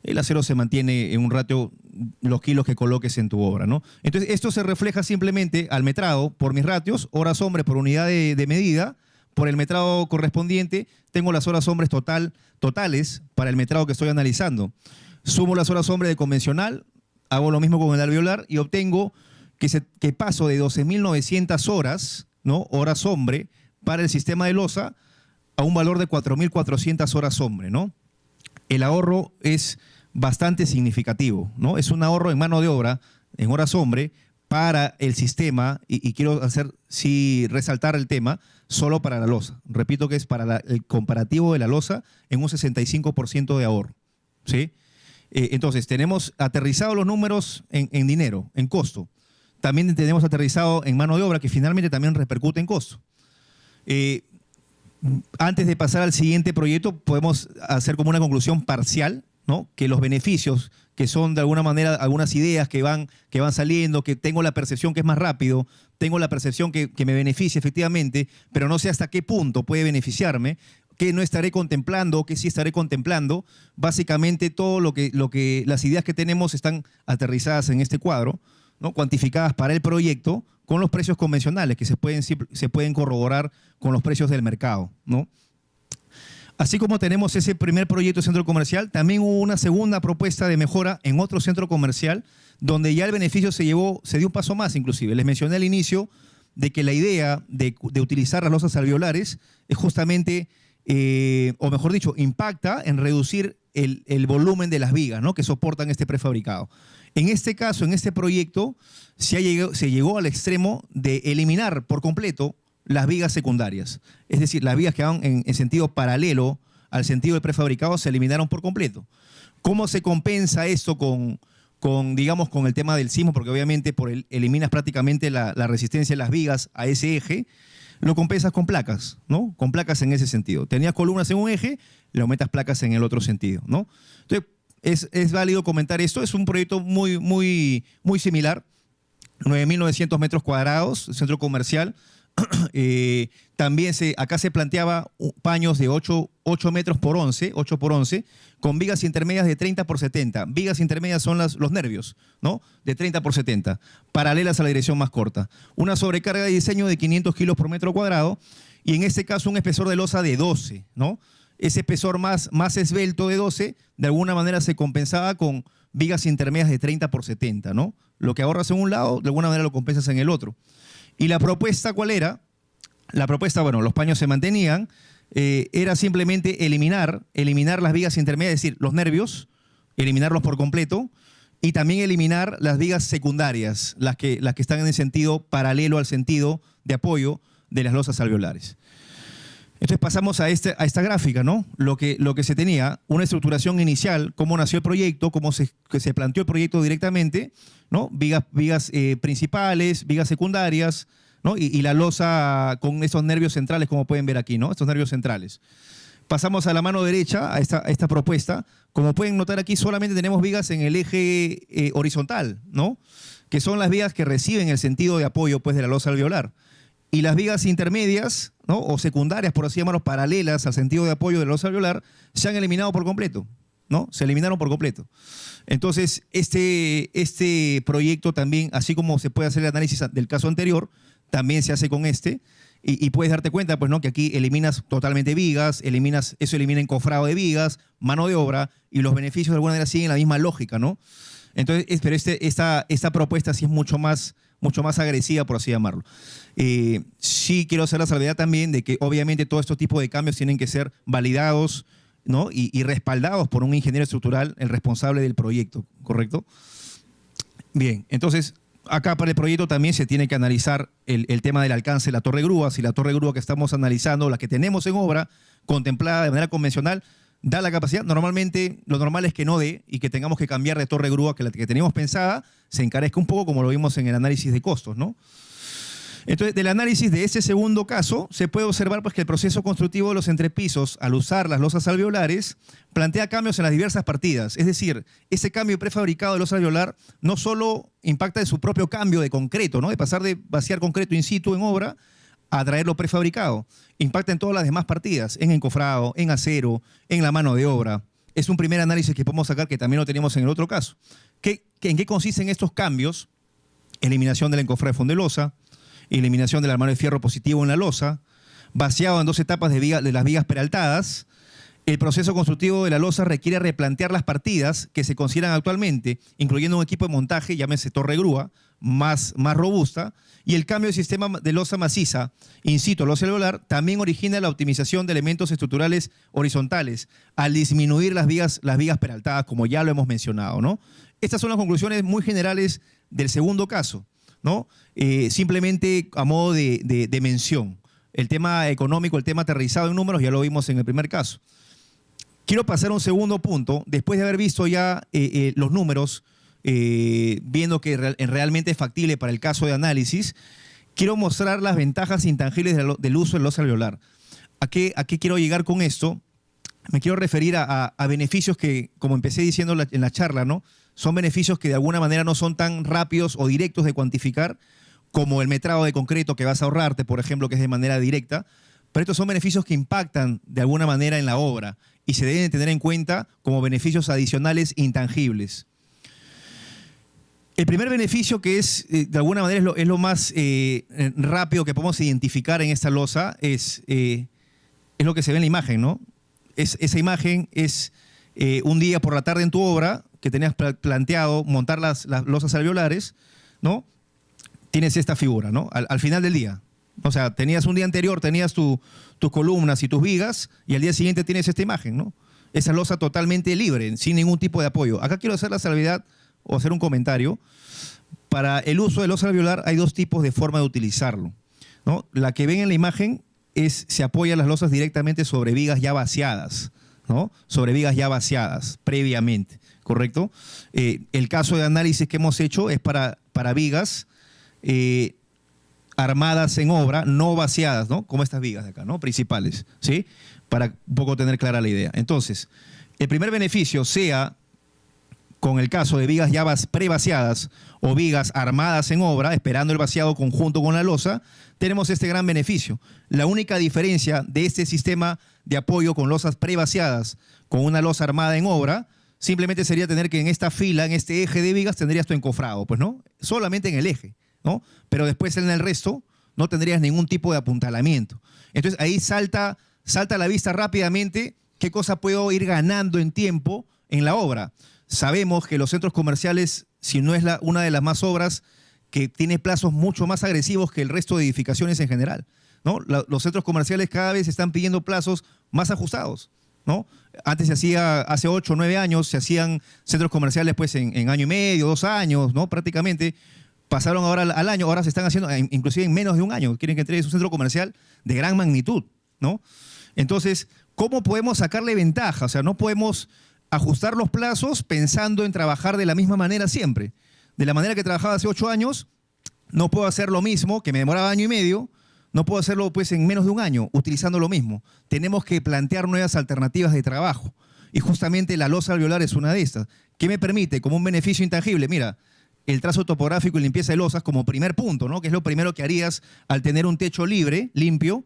El acero se mantiene en un ratio los kilos que coloques en tu obra, ¿no? Entonces, esto se refleja simplemente al metrado por mis ratios, horas hombre por unidad de medida, por el metrado correspondiente, tengo las horas hombres totales para el metrado que estoy analizando. Sumo las horas hombre de convencional, hago lo mismo con el alveolar y obtengo que paso de 12.900 horas, ¿no? Horas hombre para el sistema de losa a un valor de 4.400 horas hombre, ¿no? El ahorro es bastante significativo, ¿no? Es un ahorro en mano de obra, en horas hombre, para el sistema, y quiero resaltar el tema, solo para la losa. Repito que es para el comparativo de la losa en un 65% de ahorro, ¿sí? Entonces, tenemos aterrizados los números en dinero, en costo. También tenemos aterrizado en mano de obra, que finalmente también repercute en costo. Antes de pasar al siguiente proyecto, podemos hacer como una conclusión parcial, ¿no? Que los beneficios, que son de alguna manera algunas ideas que van saliendo, que tengo la percepción que es más rápido, tengo la percepción que me beneficia efectivamente, pero no sé hasta qué punto puede beneficiarme, que no estaré contemplando, que sí estaré contemplando. Básicamente todo las ideas que tenemos están aterrizadas en este cuadro, ¿no? Cuantificadas para el proyecto con los precios convencionales que se pueden corroborar con los precios del mercado, ¿no? Así como tenemos ese primer proyecto de centro comercial, también hubo una segunda propuesta de mejora en otro centro comercial donde ya el beneficio se dio un paso más inclusive. Les mencioné al inicio de que la idea de utilizar las losas alveolares es justamente, o mejor dicho, impacta en reducir el volumen de las vigas, ¿no? Que soportan este prefabricado. En este caso, en este proyecto, se llegó al extremo de eliminar por completo las vigas secundarias. Es decir, las vigas que van en sentido paralelo al sentido del prefabricado se eliminaron por completo. ¿Cómo se compensa esto con el tema del sismo? Porque obviamente eliminas prácticamente la resistencia de las vigas a ese eje, lo compensas con placas, ¿no? Con placas en ese sentido. Tenías columnas en un eje, le aumentas placas en el otro sentido, ¿no? Entonces, es válido comentar esto. Es un proyecto muy similar. 9.900 metros cuadrados, centro comercial. También acá se planteaba paños de 8 metros por 11, 8 por 11, con vigas intermedias de 30 por 70. Vigas intermedias son los nervios, ¿no? De 30 por 70, paralelas a la dirección más corta. Una sobrecarga de diseño de 500 kilos por metro cuadrado y en este caso un espesor de losa de 12, ¿no? Ese espesor más esbelto de 12, de alguna manera se compensaba con vigas intermedias de 30 por 70, ¿no? Lo que ahorras en un lado, de alguna manera lo compensas en el otro. ¿Y la propuesta cuál era? La propuesta, bueno, los paños se mantenían, era simplemente eliminar las vigas intermedias, es decir, los nervios, eliminarlos por completo, y también eliminar las vigas secundarias, las que están en el sentido paralelo al sentido de apoyo de las losas alveolares. Entonces pasamos a esta gráfica, ¿no? Lo que se tenía, una estructuración inicial, cómo nació el proyecto, cómo se planteó el proyecto directamente, ¿no? Vigas principales, vigas secundarias, ¿no? Y la losa con esos nervios centrales, como pueden ver aquí, ¿no? Estos nervios centrales. Pasamos a la mano derecha, a esta propuesta. Como pueden notar aquí, solamente tenemos vigas en el eje horizontal, ¿no? Que son las vigas que reciben el sentido de apoyo, pues, de la losa alveolar. Y las vigas intermedias, ¿no? O secundarias, por así llamarlo, paralelas al sentido de apoyo de la losa alveolar, se han eliminado por completo, ¿no? Se eliminaron por completo. Entonces, este proyecto también, así como se puede hacer el análisis del caso anterior, también se hace con este, y puedes darte cuenta, pues, ¿no? Que aquí eliminas totalmente vigas, eso elimina encofrado de vigas, mano de obra, y los beneficios de alguna manera siguen la misma lógica, ¿no? Entonces, pero esta propuesta sí es mucho más agresiva, por así llamarlo. Sí quiero hacer la salvedad también de que obviamente todos estos tipos de cambios tienen que ser validados, ¿no? y respaldados por un ingeniero estructural, el responsable del proyecto, ¿correcto? Bien, entonces acá para el proyecto también se tiene que analizar el tema del alcance de la torre grúa. Si la torre grúa que estamos analizando, la que tenemos en obra, contemplada de manera convencional, da la capacidad. Normalmente lo normal es que no dé y que tengamos que cambiar de torre grúa, que la que teníamos pensada se encarezca un poco, como lo vimos en el análisis de costos, ¿no? Entonces, del análisis de ese segundo caso, se puede observar, pues, que el proceso constructivo de los entrepisos, al usar las losas alveolares, plantea cambios en las diversas partidas. Es decir, ese cambio prefabricado de losa alveolar no solo impacta en su propio cambio de concreto, ¿no? De pasar de vaciar concreto in situ en obra a traerlo prefabricado. Impacta en todas las demás partidas, en encofrado, en acero, en la mano de obra. Es un primer análisis que podemos sacar, que también lo teníamos en el otro caso. ¿En qué consisten estos cambios? Eliminación del encofrado de fondo de losa, eliminación del armario de fierro positivo en la losa, vaciado en 2 etapas de las vigas peraltadas. El proceso constructivo de la losa requiere replantear las partidas que se consideran actualmente, incluyendo un equipo de montaje, llámese torre grúa, más robusta, y el cambio de sistema de losa maciza, in situ, losa alveolar, también origina la optimización de elementos estructurales horizontales, al disminuir las vigas peraltadas, como ya lo hemos mencionado, ¿no? Estas son las conclusiones muy generales del segundo caso, ¿no? Simplemente a modo de mención. El tema económico, el tema aterrizado en números, ya lo vimos en el primer caso. Quiero pasar a un segundo punto, después de haber visto ya los números, viendo que realmente es factible para el caso de análisis, quiero mostrar las ventajas intangibles del uso del losa alveolar. ¿A qué quiero llegar con esto? Me quiero referir a beneficios que, como empecé diciendo en la charla, ¿no? Son beneficios que de alguna manera no son tan rápidos o directos de cuantificar como el metrado de concreto que vas a ahorrarte, por ejemplo, que es de manera directa, pero estos son beneficios que impactan de alguna manera en la obra y se deben tener en cuenta como beneficios adicionales intangibles. El primer beneficio, que es de alguna manera es lo más rápido que podemos identificar en esta losa, es lo que se ve en la imagen, ¿no? Esa imagen es un día por la tarde en tu obra que tenías planteado montar las losas alveolares, ¿no? Tienes esta figura, ¿no? Al final del día. O sea, tenías un día anterior, tenías tus columnas y tus vigas, y al día siguiente tienes esta imagen, ¿no? Esa losa totalmente libre, sin ningún tipo de apoyo. Acá quiero hacer la salvedad o hacer un comentario. Para el uso de losa alveolar hay 2 tipos de forma de utilizarlo, ¿no? La que ven en la imagen se apoya las losas directamente sobre vigas ya vaciadas, ¿no? Sobre vigas ya vaciadas previamente, ¿correcto? El caso de análisis que hemos hecho es para vigas armadas en obra, no vaciadas, ¿no? Como estas vigas de acá, ¿no? Principales, ¿sí? Para un poco tener clara la idea. Entonces, el primer beneficio sea con el caso de vigas ya prevaciadas o vigas armadas en obra, esperando el vaciado conjunto con la losa, tenemos este gran beneficio. La única diferencia de este sistema de apoyo con losas prevaciadas, con una losa armada en obra, simplemente sería tener que en esta fila, en este eje de vigas, tendrías tu encofrado, pues, ¿no? Solamente en el eje, ¿no? Pero después en el resto no tendrías ningún tipo de apuntalamiento. Entonces ahí salta a la vista rápidamente qué cosa puedo ir ganando en tiempo en la obra. Sabemos que los centros comerciales, si no es una de las más obras que tiene plazos mucho más agresivos que el resto de edificaciones en general, ¿no? Los centros comerciales cada vez están pidiendo plazos más ajustados, ¿no? Antes se hacía, hace 8 o 9 años, se hacían centros comerciales pues en año y medio, 2 años, ¿no? Prácticamente. Pasaron ahora al año, ahora se están haciendo inclusive en menos de un año. Quieren que entregue un centro comercial de gran magnitud, ¿no? Entonces, ¿cómo podemos sacarle ventaja? O sea, no podemos ajustar los plazos pensando en trabajar de la misma manera siempre. De la manera que trabajaba hace 8 años, no puedo hacer lo mismo, que me demoraba año y medio, no puedo hacerlo pues en menos de un año, utilizando lo mismo. Tenemos que plantear nuevas alternativas de trabajo. Y justamente la losa alveolar es una de estas. ¿Qué me permite? Como un beneficio intangible. Mira, el trazo topográfico y limpieza de losas como primer punto, ¿no? Que es lo primero que harías al tener un techo libre, limpio,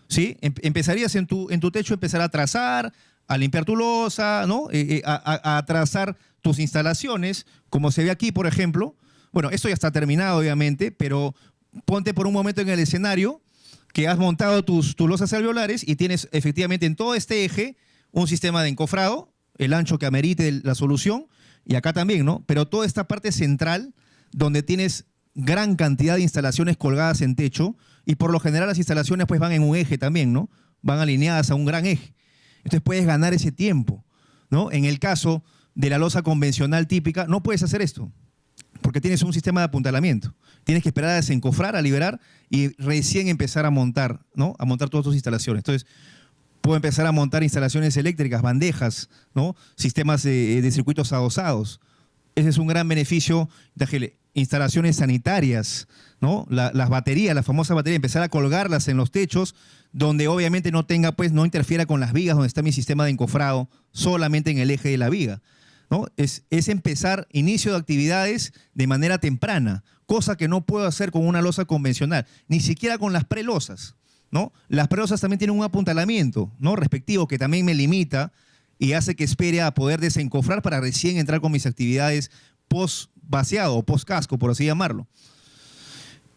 ¿sí? Empezarías en tu techo, empezar a trazar, a limpiar tu losa, ¿no? A trazar tus instalaciones, como se ve aquí, por ejemplo. Bueno, esto ya está terminado, obviamente, pero ponte por un momento en el escenario que has montado tus losas alveolares y tienes efectivamente en todo este eje un sistema de encofrado, el ancho que amerite la solución, y acá también, ¿no? Pero toda esta parte central, donde tienes gran cantidad de instalaciones colgadas en techo, y por lo general las instalaciones pues van en un eje también, ¿no? Van alineadas a un gran eje. Entonces puedes ganar ese tiempo, ¿no? En el caso de la losa convencional típica, no puedes hacer esto, porque tienes un sistema de apuntalamiento. Tienes que esperar a desencofrar, a liberar, y recién empezar a montar, ¿no? A montar todas tus instalaciones. Entonces, puedo empezar a montar instalaciones eléctricas, bandejas, ¿no? Sistemas de circuitos adosados. Ese es un gran beneficio. Instalaciones sanitarias, ¿no? Las baterías, la famosa batería, empezar a colgarlas en los techos, donde obviamente no tenga, pues, no interfiera con las vigas, donde está mi sistema de encofrado, solamente en el eje de la viga, ¿no? Es empezar inicio de actividades de manera temprana, cosa que no puedo hacer con una losa convencional, ni siquiera con las prelosas, ¿no? Las prelosas también tienen un apuntalamiento, ¿no? Respectivo, que también me limita y hace que espere a poder desencofrar para recién entrar con mis actividades post vaciado o post casco, por así llamarlo.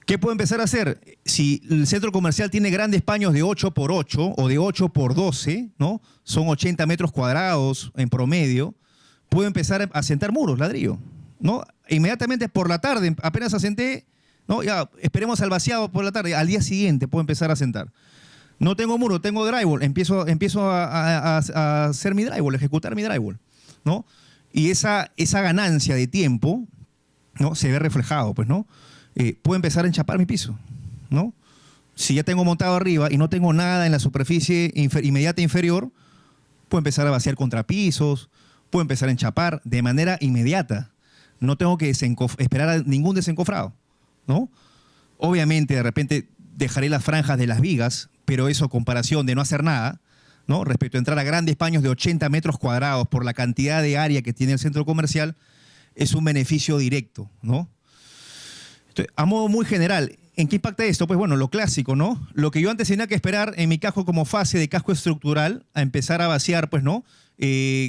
¿Qué puedo empezar a hacer? Si el centro comercial tiene grandes paños de 8 por 8 o de 8 por 12, ¿no? Son 80 metros cuadrados en promedio, puedo empezar a asentar muros, ladrillo, ¿no? Inmediatamente por la tarde, apenas asenté, ¿no? Ya esperemos al vaciado por la tarde, al día siguiente puedo empezar a asentar. No tengo muro, tengo drywall, empiezo a hacer mi drywall, ejecutar mi drywall, ¿no? Y esa ganancia de tiempo, ¿no? Se ve reflejado, pues, ¿no? Puedo empezar a enchapar mi piso, ¿no? Si ya tengo montado arriba y no tengo nada en la superficie inmediata inferior, puedo empezar a vaciar contrapisos, puedo empezar a enchapar de manera inmediata. No tengo que esperar a ningún desencofrado, ¿no? Obviamente, de repente, dejaré las franjas de las vigas, pero eso, comparación de no hacer nada, ¿no? Respecto a entrar a grandes paños de 80 metros cuadrados por la cantidad de área que tiene el centro comercial, es un beneficio directo, ¿no? Entonces, a modo muy general, ¿en qué impacta esto? Pues bueno, lo clásico, ¿no? Lo que yo antes tenía que esperar en mi casco como fase de casco estructural, a empezar a vaciar, pues, ¿no?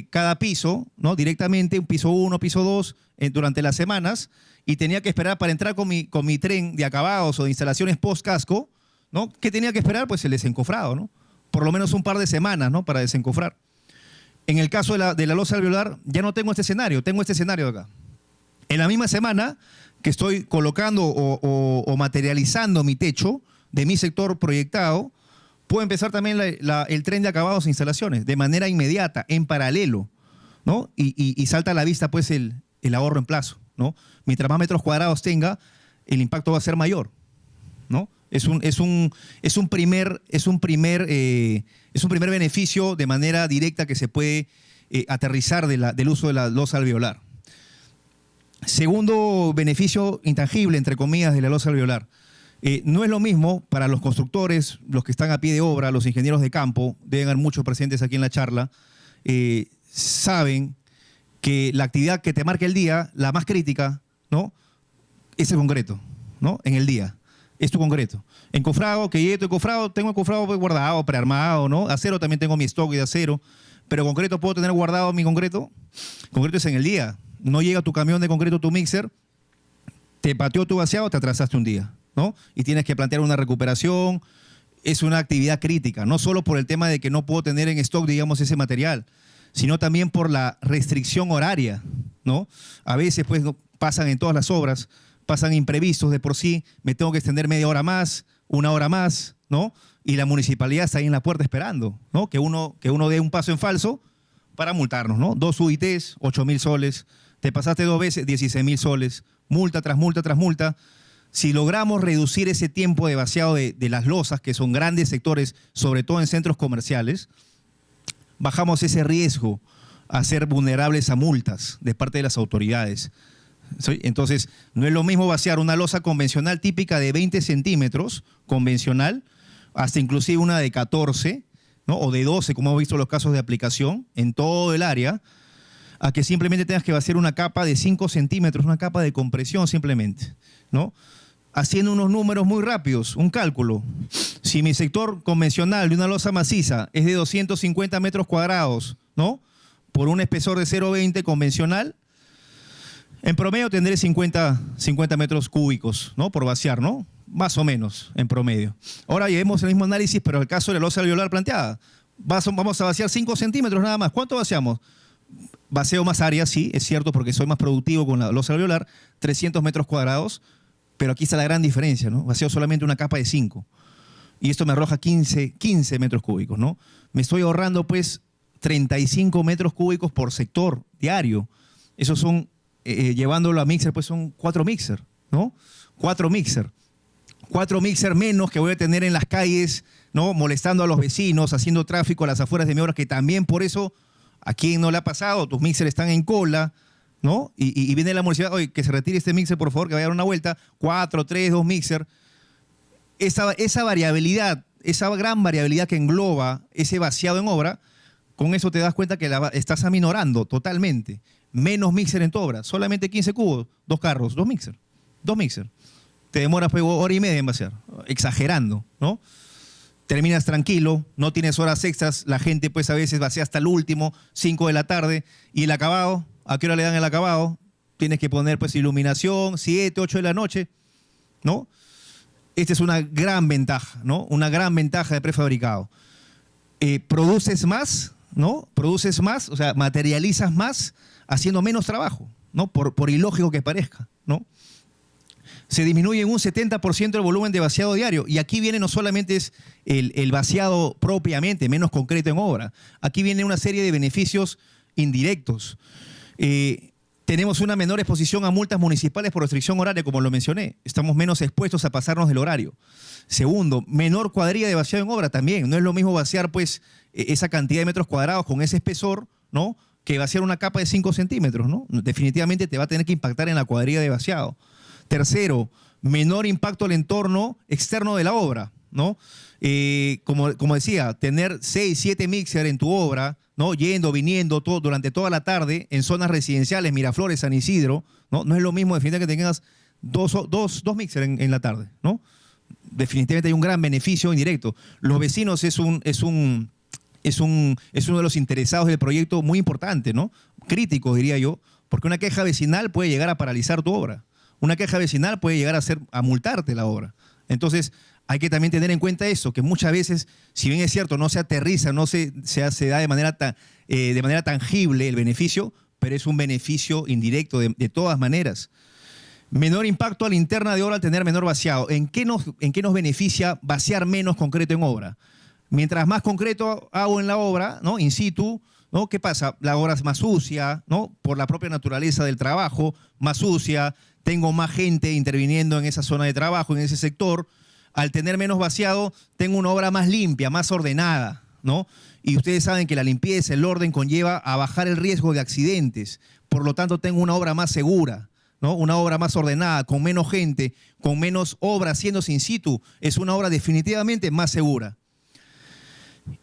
Cada piso, ¿no? Directamente, un piso 1, piso 2, durante las semanas, y tenía que esperar para entrar con mi tren de acabados o de instalaciones post-casco, ¿no? ¿Qué tenía que esperar? Pues el desencofrado, ¿no? Por lo menos un par de semanas, ¿no? Para desencofrar. En el caso de la losa alveolar, ya no tengo este escenario, tengo este escenario de acá. En la misma semana que estoy colocando o materializando mi techo de mi sector proyectado, puedo empezar también el tren de acabados e instalaciones de manera inmediata, en paralelo, ¿no? Y salta a la vista pues el ahorro en plazo, ¿no? Mientras más metros cuadrados tenga, el impacto va a ser mayor, ¿no? Es un primer beneficio de manera directa que se puede aterrizar del uso de la losa alveolar. Segundo beneficio intangible, entre comillas, de la losa alveolar. No es lo mismo para los constructores, los que están a pie de obra, los ingenieros de campo, deben haber muchos presentes aquí en la charla, saben que la actividad que te marca el día, la más crítica, ¿no? Es el concreto, ¿no? En el día. Es tu concreto. Encofrado, que llegue tu encofrado, tengo encofrado guardado, prearmado, ¿no? Acero también tengo mi stock de acero, pero concreto puedo tener guardado mi concreto. Concreto es en el día. No llega tu camión de concreto, tu mixer, te pateó tu vaciado, te atrasaste un día, ¿no? Y tienes que plantear una recuperación. Es una actividad crítica, no solo por el tema de que no puedo tener en stock, digamos, ese material, sino también por la restricción horaria, ¿no? A veces, pues, pasan en todas las obras, pasan imprevistos de por sí, me tengo que extender media hora más, una hora más, ¿no? Y la municipalidad está ahí en la puerta esperando, ¿no? Que uno dé un paso en falso para multarnos, ¿no? 2 UITs, 8.000 soles, te pasaste 2 veces, 16.000 soles, multa tras multa tras multa. Si logramos reducir ese tiempo de vaciado de las losas, que son grandes sectores, sobre todo en centros comerciales, bajamos ese riesgo a ser vulnerables a multas de parte de las autoridades. ¿Sí? Entonces, no es lo mismo vaciar una losa convencional típica de 20 centímetros, convencional, hasta inclusive una de 14, ¿no? O de 12, como hemos visto los casos de aplicación, en todo el área, a que simplemente tengas que vaciar una capa de 5 centímetros, una capa de compresión simplemente, ¿no? Haciendo unos números muy rápidos, un cálculo. Si mi sector convencional de una losa maciza es de 250 metros cuadrados, ¿no? Por un espesor de 0,20 convencional, en promedio tendré 50 metros cúbicos, ¿no? Por vaciar, ¿no? Más o menos, en promedio. Ahora llevemos el mismo análisis, pero el caso de la losa alveolar planteada. Vamos a vaciar 5 centímetros nada más. ¿Cuánto vaciamos? Vaceo más área, sí, es cierto, porque soy más productivo con la losa alveolar, 300 metros cuadrados, pero aquí está la gran diferencia, ¿no? Vaceo solamente una capa de 5. Y esto me arroja 15 metros cúbicos, ¿no? Me estoy ahorrando, pues, 35 metros cúbicos por sector diario. Esos son, llevándolo a mixer, pues son 4 mixer, ¿no? 4 mixer. 4 mixer menos que voy a tener en las calles, ¿no? Molestando a los vecinos, haciendo tráfico a las afueras de mi obra, que también por eso, ¿a quién no le ha pasado? Tus mixers están en cola, ¿no? Y viene la municipalidad, oye, que se retire este mixer, por favor, que vaya a dar una vuelta. 4, 3, 2 mixer. Esa variabilidad, esa gran variabilidad que engloba ese vaciado en obra, con eso te das cuenta que estás aminorando totalmente. Menos mixer en tu obra, solamente 15 cubos, 2 carros, 2 mixer. 2 mixer. Te demoras pues, hora y media en vaciar, exagerando, ¿no? Terminas tranquilo, no tienes horas extras, la gente pues a veces vacía hasta el último, 5 de la tarde, y el acabado, ¿a qué hora le dan el acabado? Tienes que poner pues iluminación, 7, 8 de la noche, ¿no? Esta es una gran ventaja, ¿no? Una gran ventaja de prefabricado. Produces más, ¿no? Produces más, o sea, materializas más haciendo menos trabajo, ¿no? Por ilógico que parezca, ¿no? Se disminuye en un 70% el volumen de vaciado diario. Y aquí viene no solamente es el vaciado propiamente, menos concreto en obra. Aquí viene una serie de beneficios indirectos. Tenemos una menor exposición a multas municipales por restricción horaria, como lo mencioné. Estamos menos expuestos a pasarnos del horario. Segundo, menor cuadrilla de vaciado en obra también. No es lo mismo vaciar pues, esa cantidad de metros cuadrados con ese espesor, ¿no? Que vaciar una capa de 5 centímetros, ¿no? Definitivamente te va a tener que impactar en la cuadrilla de vaciado. Tercero, menor impacto al entorno externo de la obra, ¿no? Como decía, tener 6, 7 mixer en tu obra, ¿no? Yendo, viniendo durante toda la tarde en zonas residenciales, Miraflores, San Isidro, ¿no? No es lo mismo definitivamente que tengas dos mixer en la tarde, ¿no? Definitivamente hay un gran beneficio indirecto. Los vecinos es uno de los interesados del proyecto muy importante, ¿no? Crítico, diría yo, porque una queja vecinal puede llegar a paralizar tu obra. Una queja vecinal puede llegar a multarte la obra. Entonces, hay que también tener en cuenta eso, que muchas veces, si bien es cierto, no se aterriza, no se da de manera tangible el beneficio, pero es un beneficio indirecto de todas maneras. Menor impacto a la interna de obra al tener menor vaciado. ¿En qué nos beneficia vaciar menos concreto en obra? Mientras más concreto hago en la obra, ¿no? In situ, ¿no? ¿Qué pasa? La obra es más sucia, ¿no? Por la propia naturaleza del trabajo, más sucia. Tengo más gente interviniendo en esa zona de trabajo, en ese sector. Al tener menos vaciado, tengo una obra más limpia, más ordenada, ¿no? Y ustedes saben que la limpieza, el orden conlleva a bajar el riesgo de accidentes. Por lo tanto, tengo una obra más segura, ¿no? Una obra más ordenada, con menos gente, con menos obra haciéndose in situ. Es una obra definitivamente más segura.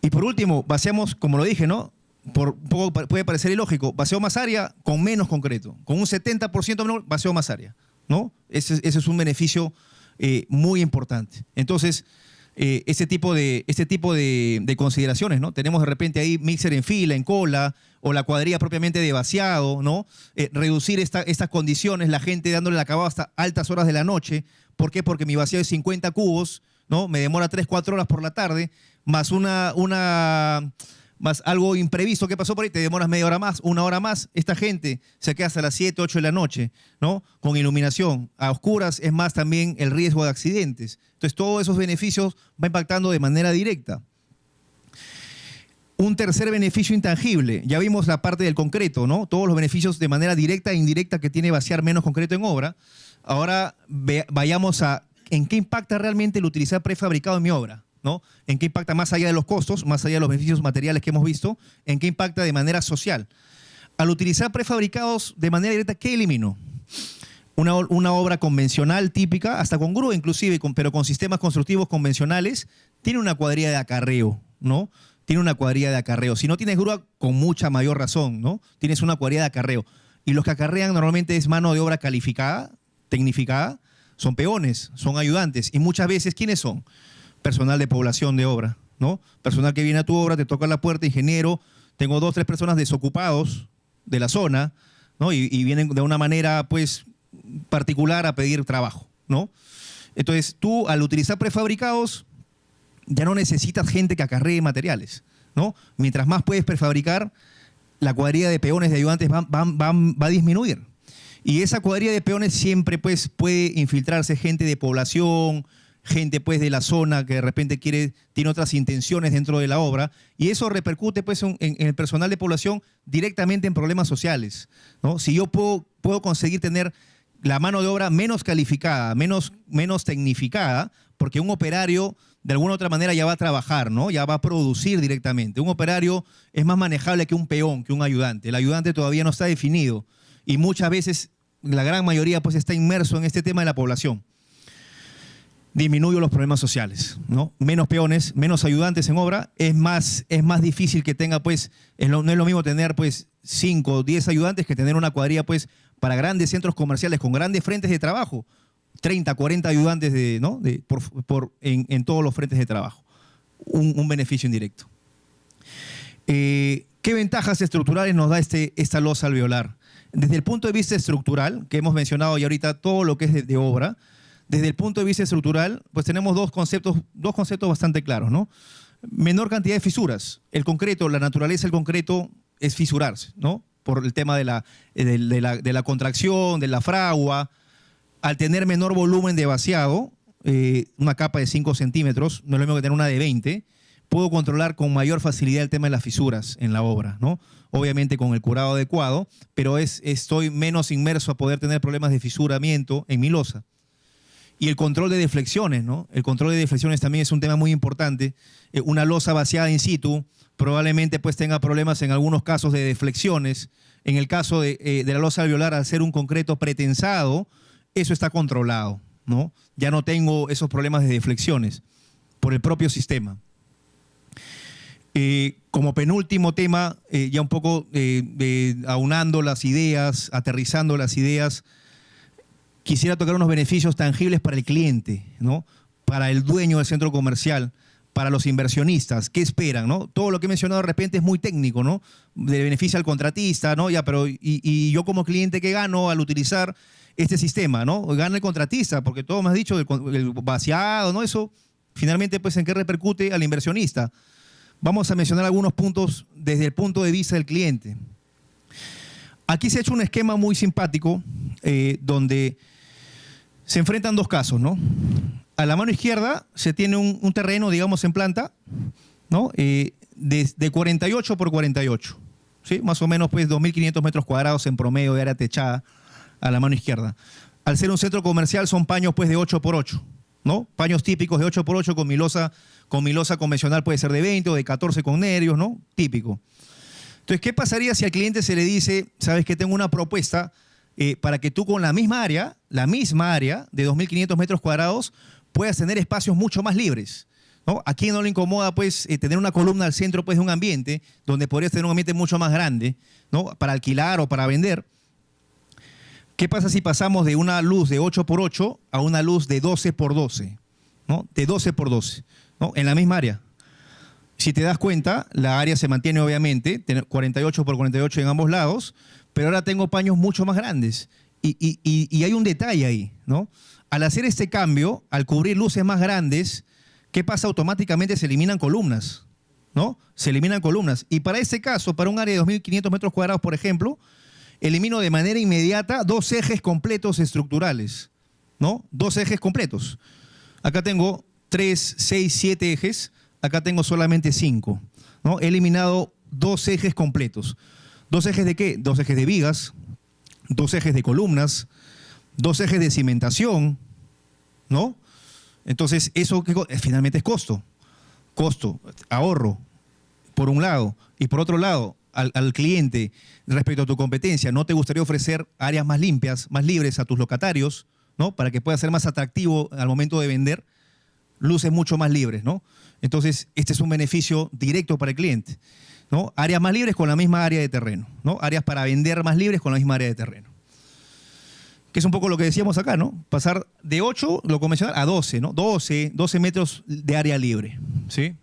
Y por último, vaciamos, como lo dije, ¿no? puede parecer ilógico, vacío más área con menos concreto, con un 70% menor, vacío más área, ¿no? Ese es un beneficio muy importante. Entonces, este tipo de consideraciones, ¿no? Tenemos de repente ahí mixer en fila, en cola, o la cuadrilla propiamente de vaciado, ¿no? Reducir estas condiciones, la gente dándole el acabado hasta altas horas de la noche. ¿Por qué? Porque mi vaciado es 50 cubos, ¿no? Me demora 3, 4 horas por la tarde, más más algo imprevisto que pasó por ahí, te demoras media hora más, una hora más. Esta gente se queda hasta las 7, 8 de la noche, ¿no? Con iluminación. A oscuras es más también el riesgo de accidentes. Entonces, todos esos beneficios va impactando de manera directa. Un tercer beneficio intangible. Ya vimos la parte del concreto, ¿no? Todos los beneficios de manera directa e indirecta que tiene vaciar menos concreto en obra. Ahora vayamos a en qué impacta realmente el utilizar prefabricado en mi obra, ¿no? ¿En qué impacta más allá de los costos, más allá de los beneficios materiales que hemos visto? ¿En qué impacta de manera social? Al utilizar prefabricados de manera directa, ¿qué elimino? Una obra convencional típica, hasta con grúa inclusive, pero con sistemas constructivos convencionales, tiene una cuadrilla de acarreo, ¿no? Tiene una cuadrilla de acarreo. Si no tienes grúa, con mucha mayor razón, ¿no? Tienes una cuadrilla de acarreo. Y los que acarrean normalmente es mano de obra calificada, tecnificada, son peones, son ayudantes. Y muchas veces, ¿quiénes son? Personal de población de obra, ¿no? Personal que viene a tu obra, te toca la puerta, ingeniero, tengo 2, 3 personas desocupados de la zona, ¿no? Y vienen de una manera, pues, particular a pedir trabajo, ¿no? Entonces, tú, al utilizar prefabricados, ya no necesitas gente que acarree materiales, ¿no? Mientras más puedes prefabricar, la cuadrilla de peones, de ayudantes va a disminuir. Y esa cuadrilla de peones siempre, pues, puede infiltrarse gente de población, gente pues de la zona que de repente tiene otras intenciones dentro de la obra, y eso repercute pues en el personal de población directamente en problemas sociales, ¿no? Si yo puedo conseguir tener la mano de obra menos calificada, menos tecnificada, porque un operario de alguna u otra manera ya va a trabajar, ¿no? Ya va a producir directamente. Un operario es más manejable que un peón, que un ayudante. El ayudante todavía no está definido y muchas veces, la gran mayoría pues está inmerso en este tema de la población. Disminuyo los problemas sociales, ¿no? Menos peones, menos ayudantes en obra, es más difícil que tenga, pues, no es lo mismo tener, pues, 5 o 10 ayudantes que tener una cuadrilla, pues, para grandes centros comerciales con grandes frentes de trabajo, 30, 40 ayudantes ¿no? en todos los frentes de trabajo. Un beneficio indirecto. ¿Qué ventajas estructurales nos da esta losa alveolar? Desde el punto de vista estructural, que hemos mencionado ya ahorita todo lo que es de obra, desde el punto de vista estructural, pues tenemos dos conceptos bastante claros, ¿no? Menor cantidad de fisuras. El concreto, la naturaleza del concreto es fisurarse, ¿no? Por el tema de la contracción, de la fragua. Al tener menor volumen de vaciado, una capa de 5 centímetros, no es lo mismo que tener una de 20, puedo controlar con mayor facilidad el tema de las fisuras en la obra, ¿no? Obviamente con el curado adecuado, pero estoy menos inmerso a poder tener problemas de fisuramiento en mi losa. Y el control de deflexiones, ¿no? El control de deflexiones también es un tema muy importante. Una losa vaciada in situ probablemente pues tenga problemas en algunos casos de deflexiones. En el caso de la losa alveolar, al ser un concreto pretensado, eso está controlado, ¿no? Ya no tengo esos problemas de deflexiones por el propio sistema. Como penúltimo tema, ya un poco aunando las ideas, aterrizando las ideas, quisiera tocar unos beneficios tangibles para el cliente, ¿no? Para el dueño del centro comercial, para los inversionistas. ¿Qué esperan, no? Todo lo que he mencionado de repente es muy técnico, ¿no? De beneficio al contratista, ¿no? Ya, pero y yo como cliente, ¿qué gano al utilizar este sistema, ¿no? Gana el contratista, porque todo me has dicho, el vaciado, ¿no? Eso, finalmente, pues, ¿en qué repercute al inversionista? Vamos a mencionar algunos puntos desde el punto de vista del cliente. Aquí se ha hecho un esquema muy simpático donde se enfrentan dos casos, ¿no? A la mano izquierda se tiene un terreno, digamos, en planta, ¿no? De 48 por 48, ¿sí? Más o menos, pues, 2.500 metros cuadrados en promedio de área techada a la mano izquierda. Al ser un centro comercial son paños, pues, de 8 por 8, ¿no? Paños típicos de 8 por 8 con mi losa convencional puede ser de 20 o de 14 con nervios, ¿no? Típico. Entonces, ¿qué pasaría si al cliente se le dice, sabes que tengo una propuesta para que tú con la misma área de 2.500 metros cuadrados, puedas tener espacios mucho más libres, ¿no? ¿A quién no le incomoda pues tener una columna al centro pues de un ambiente donde podrías tener un ambiente mucho más grande, ¿no? Para alquilar o para vender? ¿Qué pasa si pasamos de una luz de 8 por 8 a una luz de 12 por 12? ¿No? De 12 por 12, ¿no? En la misma área. Si te das cuenta, la área se mantiene obviamente, 48 por 48 en ambos lados, pero ahora tengo paños mucho más grandes. Y hay un detalle ahí, ¿no? Al hacer este cambio, al cubrir luces más grandes, ¿qué pasa? Automáticamente se eliminan columnas, ¿no? Se eliminan columnas. Y para este caso, para un área de 2.500 metros cuadrados, por ejemplo, elimino de manera inmediata 2 ejes completos estructurales, ¿no? 2 ejes completos. Acá tengo 3, 6, 7 ejes. Acá tengo solamente 5, ¿no? He eliminado 2 ejes completos. ¿2 ejes de qué? 2 ejes de vigas, 2 ejes de columnas, 2 ejes de cimentación, ¿no? Entonces, eso finalmente es costo. Costo, ahorro, por un lado. Y por otro lado, al cliente, respecto a tu competencia, ¿no te gustaría ofrecer áreas más limpias, más libres a tus locatarios, ¿no? Para que pueda ser más atractivo al momento de vender, luces mucho más libres, ¿no? Entonces, este es un beneficio directo para el cliente, ¿no? Áreas más libres con la misma área de terreno, ¿no? Áreas para vender más libres con la misma área de terreno. Que es un poco lo que decíamos acá, ¿no? Pasar de 8, lo convencional, a 12, ¿no? 12 metros de área libre, ¿sí?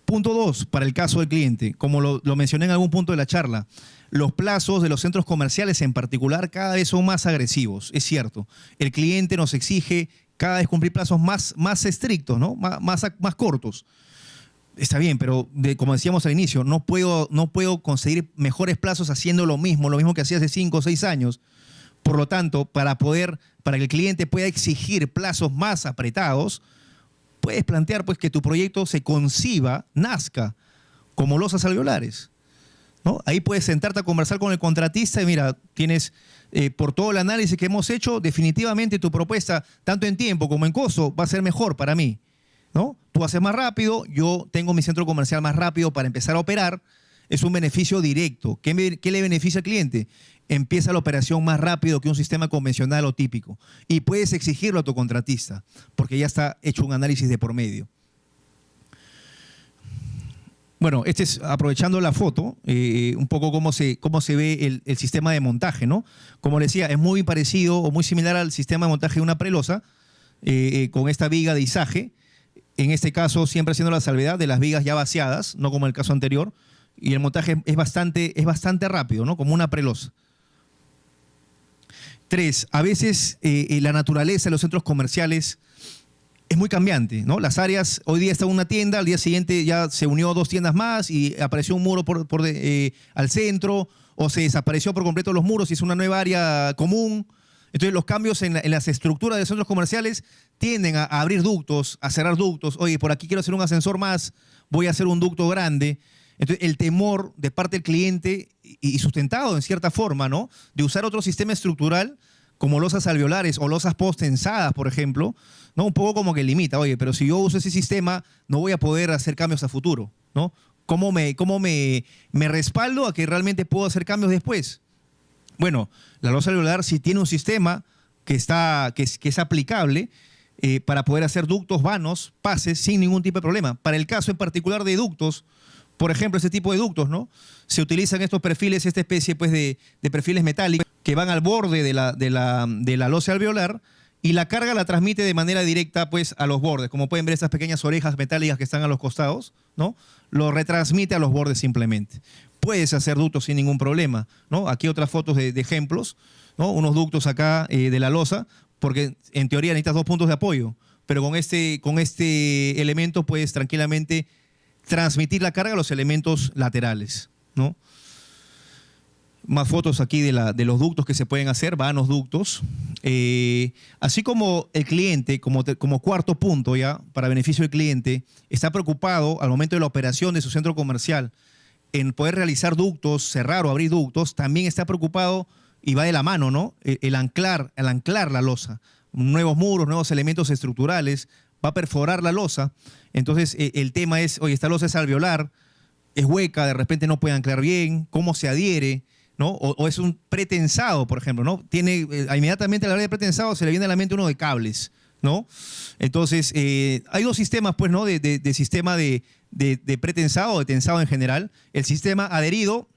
Punto 2, para el caso del cliente, como lo mencioné en algún punto de la charla, los plazos de los centros comerciales en particular cada vez son más agresivos, es cierto. El cliente nos exige cada vez cumplir plazos más estrictos, ¿no? Más cortos. Está bien, pero como decíamos al inicio, no puedo conseguir mejores plazos haciendo lo mismo que hacía hace 5 o 6 años. Por lo tanto, para que el cliente pueda exigir plazos más apretados, puedes plantear pues, que tu proyecto se conciba, nazca, como losas alveolares, ¿no? Ahí puedes sentarte a conversar con el contratista y mira, tienes, por todo el análisis que hemos hecho, definitivamente tu propuesta, tanto en tiempo como en costo, va a ser mejor para mí, ¿no? Tú haces más rápido, yo tengo mi centro comercial más rápido para empezar a operar, es un beneficio directo. ¿Qué le beneficia al cliente? Empieza la operación más rápido que un sistema convencional o típico. Y puedes exigirlo a tu contratista, porque ya está hecho un análisis de por medio. Bueno, este es aprovechando la foto, un poco cómo se ve el sistema de montaje, ¿no? Como les decía, es muy parecido o muy similar al sistema de montaje de una prelosa, con esta viga de izaje. En este caso, siempre haciendo la salvedad de las vigas ya vaciadas, no como el caso anterior, y el montaje es bastante rápido, ¿no? Como una prelosa. 3, a veces la naturaleza de los centros comerciales es muy cambiante, ¿no? Las áreas, hoy día está una tienda, al día siguiente ya se unió 2 tiendas más y apareció un muro al centro, o se desapareció por completo los muros y es una nueva área común. Entonces los cambios en las estructuras de los centros comerciales tienden a abrir ductos, a cerrar ductos. Oye, por aquí quiero hacer un ascensor más, voy a hacer un ducto grande. Entonces el temor de parte del cliente, y sustentado en cierta forma, ¿no?, de usar otro sistema estructural como losas alveolares o losas postensadas, por ejemplo, ¿no? Un poco como que limita, oye, pero si yo uso ese sistema no voy a poder hacer cambios a futuro, ¿no? ¿Cómo me respaldo a que realmente puedo hacer cambios después? Bueno, la losa alveolar sí tiene un sistema que es aplicable para poder hacer ductos vanos, pases, sin ningún tipo de problema. Para el caso en particular de ductos, por ejemplo, ese tipo de ductos, ¿no? Se utilizan estos perfiles, esta especie pues, de perfiles metálicos que van al borde de la losa alveolar y la carga la transmite de manera directa pues, a los bordes. Como pueden ver, estas pequeñas orejas metálicas que están a los costados, ¿no?, lo retransmite a los bordes simplemente. Puedes hacer ductos sin ningún problema, ¿no? Aquí otras fotos de ejemplos, ¿no? Unos ductos acá de la losa, porque en teoría necesitas 2 puntos de apoyo, pero con este elemento puedes tranquilamente transmitir la carga a los elementos laterales, ¿no? Más fotos aquí de los ductos que se pueden hacer, vanos ductos. Así como el cliente, como cuarto punto ya, para beneficio del cliente, está preocupado al momento de la operación de su centro comercial en poder realizar ductos, cerrar o abrir ductos, también está preocupado y va de la mano, ¿no?, el anclar la losa. Nuevos muros, nuevos elementos estructurales, va a perforar la losa. Entonces el tema es, oye, esta losa es alveolar, es hueca, de repente no puede anclar bien, cómo se adhiere, ¿no? O es un pretensado, por ejemplo, ¿no? Tiene inmediatamente a la hora de pretensado se le viene a la mente uno de cables, ¿no? Entonces, hay dos sistemas, pues, ¿no? De sistema de pretensado o de tensado en general. El sistema adherido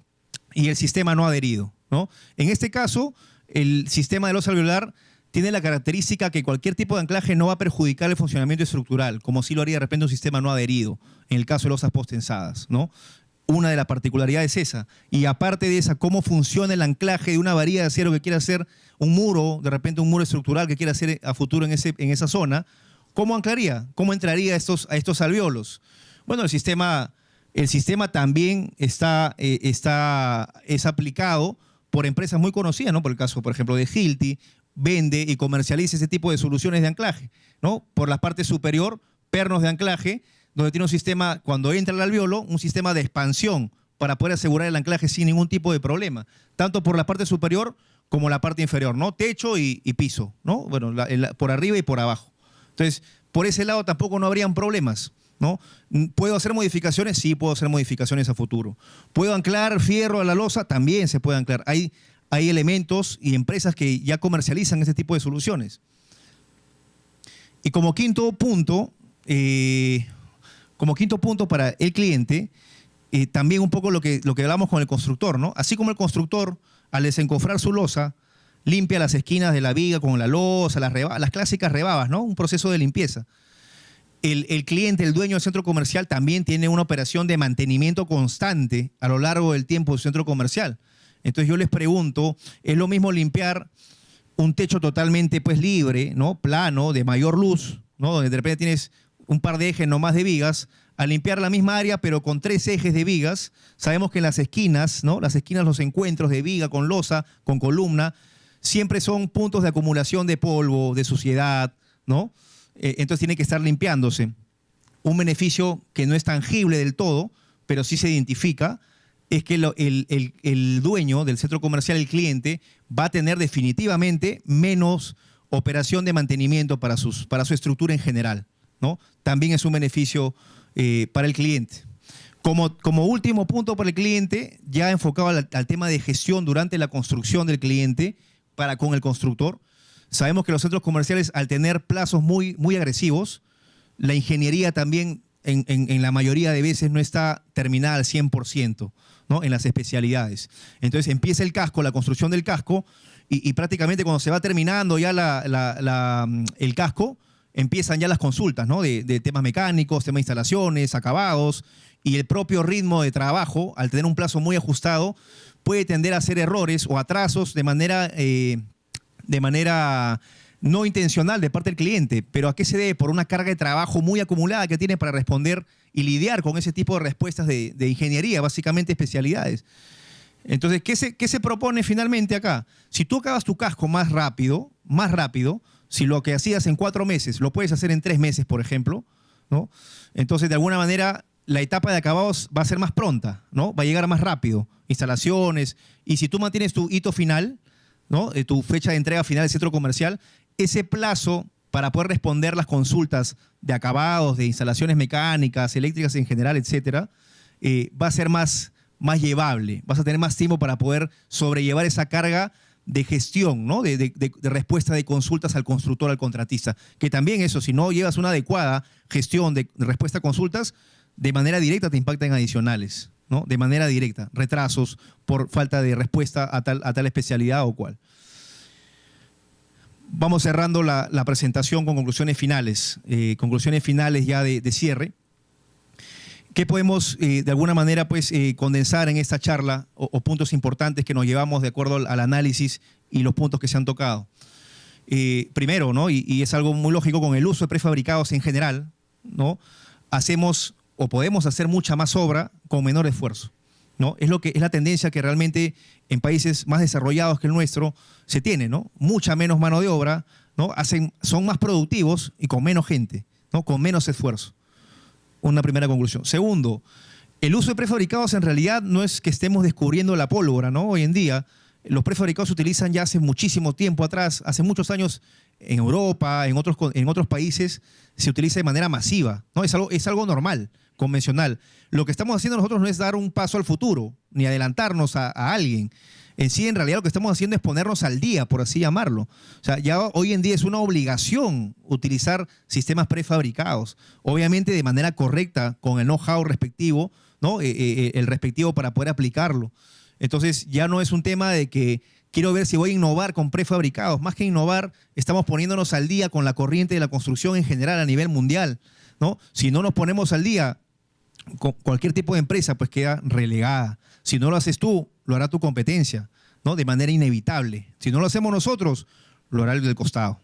y el sistema no adherido, ¿no? En este caso, el sistema de losa alveolar tiene la característica que cualquier tipo de anclaje no va a perjudicar el funcionamiento estructural, como si lo haría de repente un sistema no adherido, en el caso de losas postensadas, ¿no? Una de las particularidades es esa. Y aparte de esa, cómo funciona el anclaje de una varilla de acero que quiere hacer un muro, de repente un muro estructural que quiere hacer a futuro en esa zona, ¿cómo anclaría? ¿Cómo entraría a estos alvéolos? Bueno, el sistema también es aplicado por empresas muy conocidas, ¿no? Por el caso, por ejemplo, de Hilti, vende y comercializa ese tipo de soluciones de anclaje, ¿no? Por la parte superior, pernos de anclaje, donde tiene un sistema, cuando entra el alvéolo, un sistema de expansión para poder asegurar el anclaje sin ningún tipo de problema, tanto por la parte superior como la parte inferior, ¿no? Techo y piso, ¿no? Bueno, por arriba y por abajo. Entonces, por ese lado tampoco no habrían problemas, ¿no? ¿Puedo hacer modificaciones? Sí, puedo hacer modificaciones a futuro. ¿Puedo anclar fierro a la losa? También se puede anclar. Hay elementos y empresas que ya comercializan ese tipo de soluciones. Y como quinto punto para el cliente, también un poco lo que hablamos con el constructor, ¿no? Así como el constructor, al desencofrar su losa, limpia las esquinas de la viga con la losa, las clásicas rebabas, ¿no? Un proceso de limpieza. El cliente, el dueño del centro comercial, también tiene una operación de mantenimiento constante a lo largo del tiempo del centro comercial. Entonces yo les pregunto, ¿es lo mismo limpiar un techo totalmente pues libre, ¿no? Plano, de mayor luz, ¿no? Donde de repente tienes un par de ejes nomás de vigas, a limpiar la misma área pero con 3 ejes de vigas? Sabemos que en las esquinas, ¿no? Las esquinas, los encuentros de viga con losa, con columna, siempre son puntos de acumulación de polvo, de suciedad, ¿no? Entonces tiene que estar limpiándose. Un beneficio que no es tangible del todo, pero sí se identifica, es que el dueño del centro comercial, el cliente, va a tener definitivamente menos operación de mantenimiento para su estructura en general, ¿no? También es un beneficio para el cliente. Como último punto para el cliente, ya enfocado al tema de gestión durante la construcción del cliente con el constructor, sabemos que los centros comerciales, al tener plazos muy, muy agresivos, la ingeniería también en la mayoría de veces no está terminada al 100%, ¿no? En las especialidades. Entonces empieza el casco, la construcción del casco, y prácticamente cuando se va terminando ya el casco, empiezan ya las consultas, ¿no? De temas mecánicos, temas de instalaciones, acabados, y el propio ritmo de trabajo, al tener un plazo muy ajustado, puede tender a hacer errores o atrasos de manera no intencional de parte del cliente. ¿Pero a qué se debe? Por una carga de trabajo muy acumulada que tiene para responder y lidiar con ese tipo de respuestas de ingeniería, básicamente especialidades. Entonces, ¿qué se propone finalmente acá? Si tú acabas tu casco más rápido, si lo que hacías en 4 meses lo puedes hacer en 3 meses, por ejemplo, ¿no? Entonces, de alguna manera, la etapa de acabados va a ser más pronta, ¿no? Va a llegar más rápido. Instalaciones. Y si tú mantienes tu hito final, ¿no? Tu fecha de entrega final del centro comercial, ese plazo para poder responder las consultas de acabados, de instalaciones mecánicas, eléctricas en general, etcétera, va a ser más llevable. Vas a tener más tiempo para poder sobrellevar esa carga de gestión, ¿no? De respuesta de consultas al constructor, al contratista. Que también eso, si no llevas una adecuada gestión de respuesta a consultas, de manera directa te impactan adicionales, ¿no? De manera directa, retrasos por falta de respuesta a tal especialidad o cual. Vamos cerrando la presentación con conclusiones finales ya de cierre. ¿Qué podemos de alguna manera pues, condensar en esta charla o puntos importantes que nos llevamos de acuerdo al análisis y los puntos que se han tocado? Primero, ¿no? Y es algo muy lógico, con el uso de prefabricados en general, ¿no? Hacemos o podemos hacer mucha más obra con menor esfuerzo, ¿no? Es la tendencia que realmente en países más desarrollados que el nuestro se tiene, ¿no? Mucha menos mano de obra, ¿no? Son más productivos y con menos gente, ¿no? Con menos esfuerzo. Una primera conclusión. Segundo, el uso de prefabricados en realidad no es que estemos descubriendo la pólvora, ¿no? Hoy en día los prefabricados se utilizan ya hace muchísimo tiempo atrás, hace muchos años en Europa, en otros países se utiliza de manera masiva, ¿no? Es algo normal, convencional. Lo que estamos haciendo nosotros no es dar un paso al futuro, ni adelantarnos a alguien.
En sí, en realidad lo que estamos haciendo es ponernos al día, por así llamarlo. O sea, ya hoy en día es una obligación utilizar sistemas prefabricados, obviamente de manera correcta, con el know-how respectivo, ¿no? El respectivo para poder aplicarlo. Entonces, ya no es un tema de que quiero ver si voy a innovar con prefabricados. Más que innovar, estamos poniéndonos al día con la corriente de la construcción en general a nivel mundial, ¿no? Si no nos ponemos al día, cualquier tipo de empresa pues queda relegada. Si no lo haces tú, lo hará tu competencia, ¿no? De manera inevitable. Si no lo hacemos nosotros, lo hará el del costado.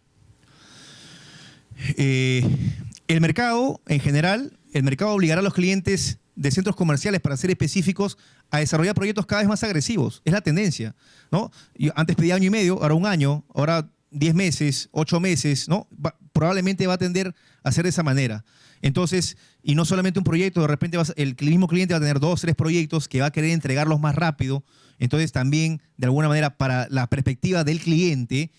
El mercado, en general, el mercado obligará a los clientes de centros comerciales, para ser específicos, a desarrollar proyectos cada vez más agresivos. Es la tendencia, ¿no? Yo antes pedía 1 año y medio, ahora 1 año, ahora 10 meses, 8 meses, ¿no? Probablemente va a tender a ser de esa manera. Entonces, y no solamente un proyecto, de repente el mismo cliente va a tener 2, 3 proyectos que va a querer entregarlos más rápido. Entonces también, de alguna manera, para la perspectiva del cliente,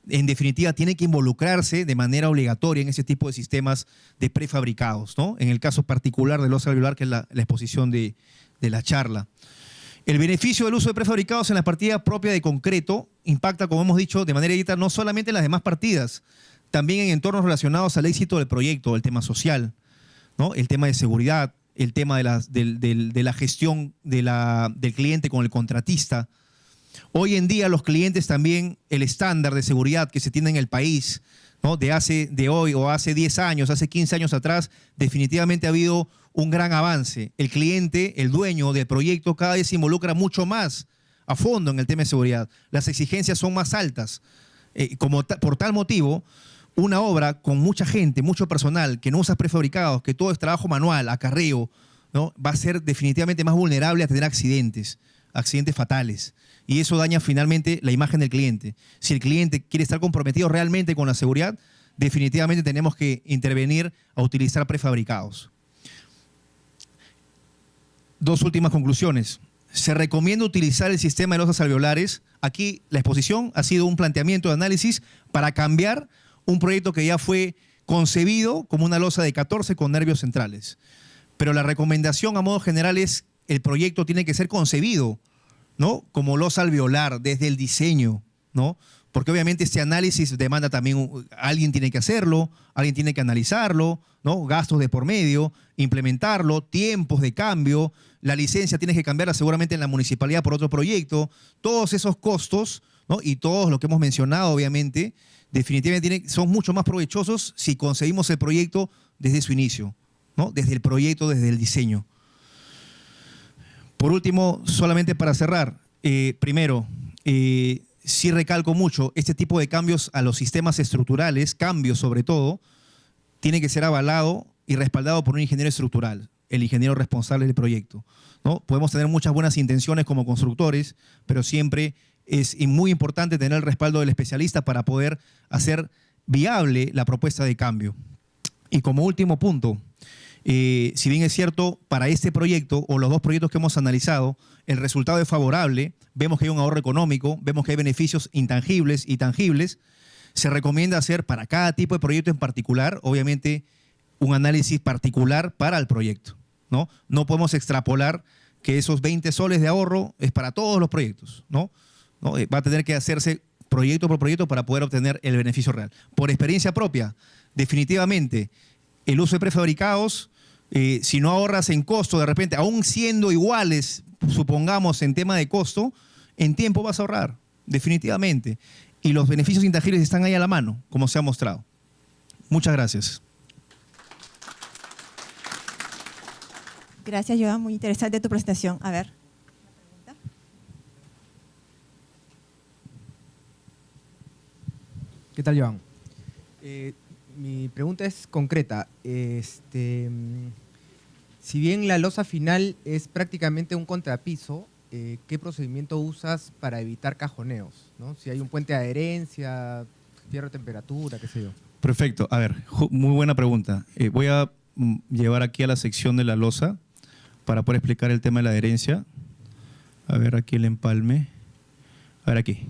en definitiva, tiene que involucrarse de manera obligatoria en ese tipo de sistemas de prefabricados, ¿no? En el caso particular de losa alveolar, que es la exposición de la charla. El beneficio del uso de prefabricados en la partida propia de concreto impacta, como hemos dicho, de manera directa no solamente en las demás partidas, también en entornos relacionados al éxito del proyecto, el tema social, ¿no? El tema de seguridad, el tema de la gestión del cliente con el contratista. Hoy en día los clientes también, el estándar de seguridad que se tiene en el país, ¿no? de hoy o hace 10 años, hace 15 años atrás, definitivamente ha habido un gran avance. El cliente, el dueño del proyecto, cada vez se involucra mucho más a fondo en el tema de seguridad. Las exigencias son más altas. Por tal motivo, una obra con mucha gente, mucho personal, que no usa prefabricados, que todo es trabajo manual, acarreo, ¿no? Va a ser definitivamente más vulnerable a tener accidentes fatales. Y eso daña finalmente la imagen del cliente. Si el cliente quiere estar comprometido realmente con la seguridad, definitivamente tenemos que intervenir a utilizar prefabricados. 2 últimas conclusiones. Se recomienda utilizar el sistema de losas alveolares. Aquí la exposición ha sido un planteamiento de análisis para cambiar un proyecto que ya fue concebido como una losa de 14 con nervios centrales. Pero la recomendación a modo general es el proyecto tiene que ser concebido, ¿no? Como losa alveolar desde el diseño, ¿no? Porque obviamente este análisis demanda también, alguien tiene que hacerlo, alguien tiene que analizarlo, ¿no? Gastos de por medio, implementarlo, tiempos de cambio, la licencia tienes que cambiarla seguramente en la municipalidad por otro proyecto, todos esos costos, ¿no? Y todos lo que hemos mencionado, obviamente, definitivamente son mucho más provechosos si concebimos el proyecto desde su inicio, ¿no? Desde el proyecto, desde el diseño. Por último, solamente para cerrar, primero, sí recalco mucho, este tipo de cambios a los sistemas estructurales, cambios sobre todo, tiene que ser avalado y respaldado por un ingeniero estructural, el ingeniero responsable del proyecto, ¿no? Podemos tener muchas buenas intenciones como constructores, pero siempre es muy importante tener el respaldo del especialista para poder hacer viable la propuesta de cambio. Y como último punto, si bien es cierto, para este proyecto o los 2 proyectos que hemos analizado, el resultado es favorable, vemos que hay un ahorro económico, vemos que hay beneficios intangibles y tangibles, se recomienda hacer para cada tipo de proyecto en particular, obviamente, un análisis particular para el proyecto, ¿no? No podemos extrapolar que esos 20 soles de ahorro es para todos los proyectos, ¿no? Va a tener que hacerse proyecto por proyecto para poder obtener el beneficio real. Por experiencia propia, definitivamente, el uso de prefabricados, si no ahorras en costo, de repente, aún siendo iguales, supongamos, en tema de costo, en tiempo vas a ahorrar, definitivamente. Y los beneficios intangibles están ahí a la mano, como se ha mostrado. Muchas gracias.
Gracias, Joan. Muy interesante tu presentación. A ver.
¿Qué tal, Joan? Mi pregunta es concreta. Si bien la losa final es prácticamente un contrapiso, ¿qué procedimiento usas para evitar cajoneos, ¿no? Si hay un puente de adherencia, fierro de temperatura, qué sé yo.
Perfecto. A ver, muy buena pregunta. Voy a llevar aquí a la sección de la losa para poder explicar el tema de la adherencia. A ver, aquí el empalme. A ver, aquí.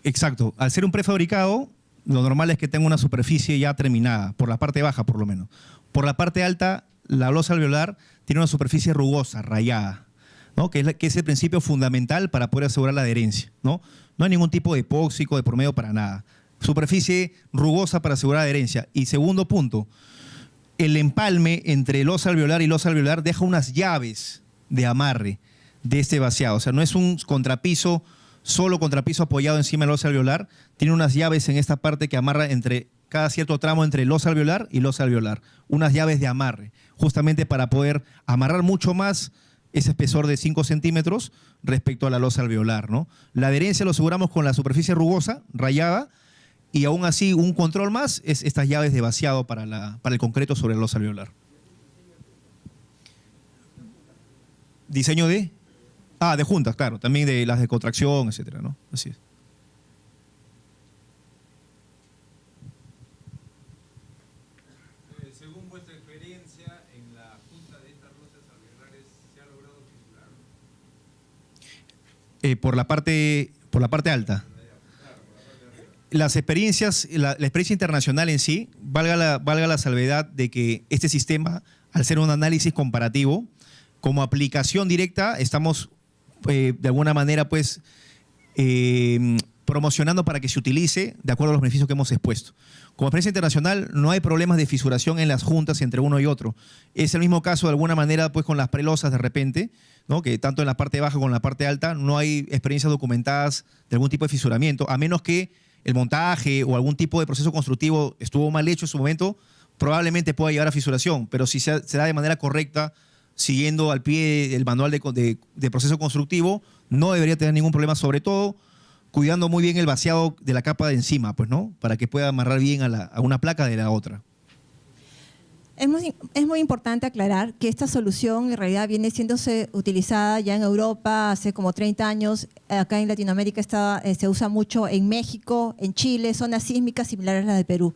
Exacto. Al ser un prefabricado, lo normal es que tenga una superficie ya terminada, por la parte baja por lo menos. Por la parte alta, la losa alveolar tiene una superficie rugosa, rayada,
¿no? Que es el principio fundamental para poder asegurar la adherencia, ¿no? No hay ningún tipo de epóxico de promedio para nada. Superficie rugosa para asegurar adherencia. Y segundo punto, el empalme entre losa alveolar y losa alveolar deja unas llaves de amarre de este vaciado. O sea, no es un contrapiso, solo contrapiso apoyado encima de losa alveolar, tiene unas llaves en esta parte que amarra entre cada cierto tramo entre losa alveolar y losa alveolar. Unas llaves de amarre, justamente para poder amarrar mucho más ese espesor de 5 centímetros respecto a la losa alveolar, ¿no? La adherencia lo aseguramos con la superficie rugosa, rayada, y aún así un control más es estas llaves de vaciado para el concreto sobre la losa alveolar. ¿Diseño de? De juntas, claro, también de las de contracción, etcétera, ¿no? Así es.
Según vuestra experiencia, en la junta de estas losas alveolares, ¿se ha logrado fisurar?
Por la parte alta. Las experiencias, la experiencia internacional en sí, valga la salvedad de que este sistema, al ser un análisis comparativo, como aplicación directa, estamos de alguna manera pues promocionando para que se utilice de acuerdo a los beneficios que hemos expuesto. Como experiencia internacional no hay problemas de fisuración en las juntas entre uno y otro. Es el mismo caso de alguna manera pues con las prelosas de repente, ¿no? Que tanto en la parte baja como en la parte alta no hay experiencias documentadas de algún tipo de fisuramiento, a menos que el montaje o algún tipo de proceso constructivo estuvo mal hecho en su momento, probablemente pueda llevar a fisuración, pero si se da de manera correcta, siguiendo al pie el manual de proceso constructivo, no debería tener ningún problema, sobre todo cuidando muy bien el vaciado de la capa de encima, pues, ¿no? Para que pueda amarrar bien a una placa de la otra.
Es muy importante aclarar que esta solución en realidad viene siéndose utilizada ya en Europa hace como 30 años. Acá en Latinoamérica se usa mucho en México, en Chile, zonas sísmicas similares a las de Perú.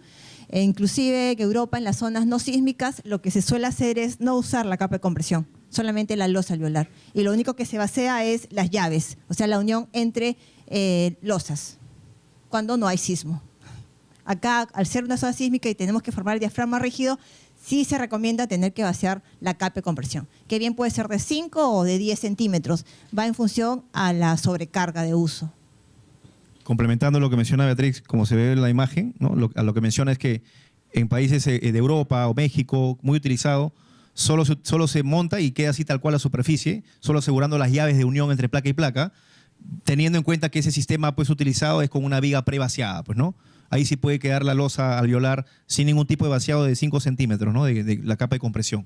Inclusive en Europa, en las zonas no sísmicas, lo que se suele hacer es no usar la capa de compresión, solamente la losa alveolar. Y lo único que se basea es las llaves, o sea, la unión entre losas, cuando no hay sismo. Acá, al ser una zona sísmica y tenemos que formar el diafragma rígido, sí se recomienda tener que vaciar la capa de compresión, que bien puede ser de 5 o de 10 centímetros, va en función a la sobrecarga de uso.
Complementando lo que menciona Beatriz, como se ve en la imagen, ¿no? Lo que menciona es que en países de Europa o México, muy utilizado, solo se monta y queda así tal cual la superficie, solo asegurando las llaves de unión entre placa y placa, teniendo en cuenta que ese sistema pues, utilizado es con una viga prevaciada, pues, ¿no? Ahí sí puede quedar la losa alveolar sin ningún tipo de vaciado de 5 centímetros, ¿no? de la capa de compresión.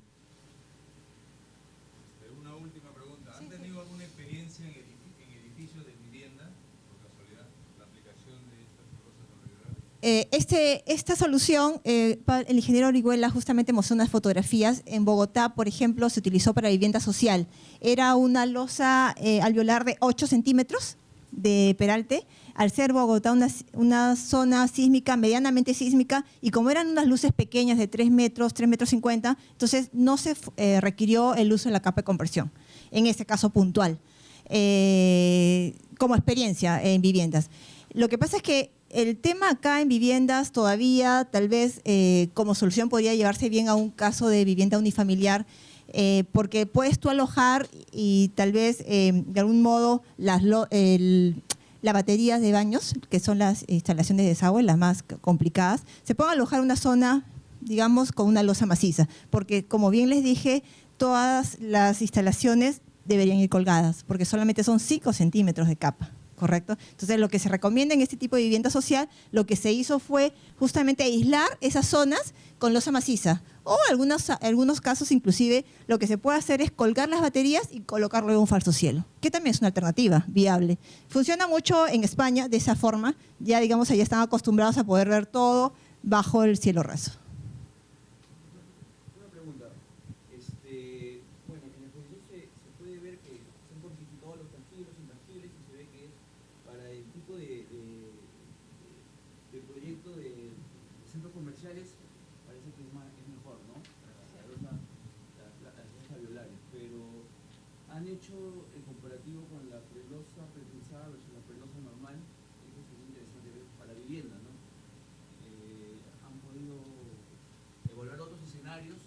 Una última pregunta. ¿Han tenido alguna experiencia en edificios de vivienda, por casualidad, la aplicación de estas losas alveolares?
Esta solución, el ingeniero Orihuela justamente mostró unas fotografías. En Bogotá, por ejemplo, se utilizó para vivienda social. Era una losa alveolar de 8 centímetros de peralte. Al ser Bogotá una zona sísmica, medianamente sísmica, y como eran unas luces pequeñas de 3 metros, 3 metros 50, entonces no se requirió el uso de la capa de compresión, en este caso puntual, como experiencia en viviendas. Lo que pasa es que el tema acá en viviendas todavía, tal vez como solución podría llevarse bien a un caso de vivienda unifamiliar, porque puedes tú alojar y tal vez de algún modo las baterías de baños, que son las instalaciones de desagüe, las más complicadas, se pueden alojar en una zona, digamos, con una losa maciza, porque como bien les dije, todas las instalaciones deberían ir colgadas, porque solamente son 5 centímetros de capa. ¿Correcto? Entonces, lo que se recomienda en este tipo de vivienda social, lo que se hizo fue justamente aislar esas zonas con losa maciza. O algunos casos, inclusive, lo que se puede hacer es colgar las baterías y colocarlo en un falso cielo, que también es una alternativa viable. Funciona mucho en España de esa forma. Ya, digamos, allá están acostumbrados a poder ver todo bajo el cielo raso.
Una pregunta. Bueno, en el proyecto se puede ver que se han cuantificado los tangibles, intangibles, y se ve que para el tipo de proyecto de centros comerciales parece que es mejor, ¿no? Las losas alveolares, pero han hecho el comparativo con la prelosa pretensada versus la prelosa normal. Eso sería interesante ver para vivienda, ¿no? Han podido evaluar otros escenarios.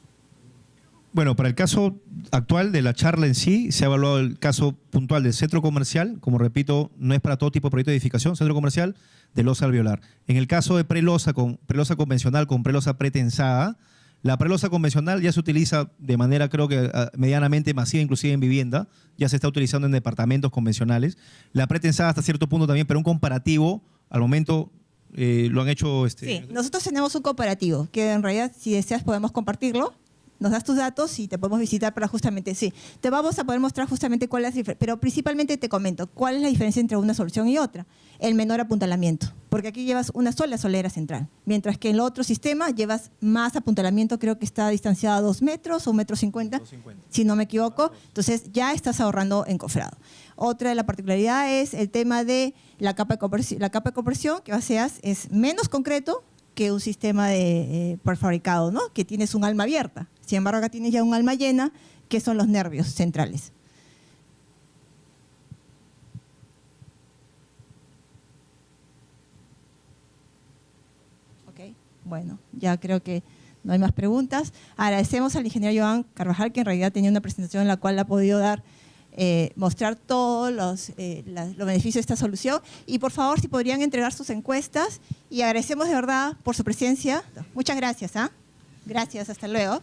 Bueno, para el caso actual de la charla en sí, se ha evaluado el caso puntual del centro comercial. Como repito, no es para todo tipo de proyecto de edificación, centro comercial de losa alveolar. En el caso de prelosa convencional con prelosa pretensada, la prelosa convencional ya se utiliza de manera, creo que medianamente masiva, inclusive en vivienda. Ya se está utilizando en departamentos convencionales. La pretensada hasta cierto punto también, pero un comparativo, al momento lo han hecho...
Sí, nosotros tenemos un comparativo, que en realidad, si deseas, podemos compartirlo. Nos das tus datos y te podemos visitar para justamente, sí, te vamos a poder mostrar justamente cuál es la diferencia, pero principalmente te comento cuál es la diferencia entre una solución y otra. El menor apuntalamiento, porque aquí llevas una sola solera central, mientras que en el otro sistema llevas más apuntalamiento, creo que está distanciado a 2 metros o 1,50 m, si no me equivoco, entonces ya estás ahorrando encofrado. Otra de la particularidad es el tema de la capa de compresión, que es menos concreto que un sistema de prefabricado, ¿no? Que tienes un alma abierta. Sin embargo, acá tienes ya un alma llena, que son los nervios centrales. Ok, bueno, ya creo que no hay más preguntas. Agradecemos al ingeniero Joan Carvajal, que en realidad tenía una presentación en la cual ha podido mostrar todos los beneficios de esta solución. Y por favor, si podrían entregar sus encuestas. Y agradecemos de verdad por su presencia. Muchas gracias. Gracias, hasta luego.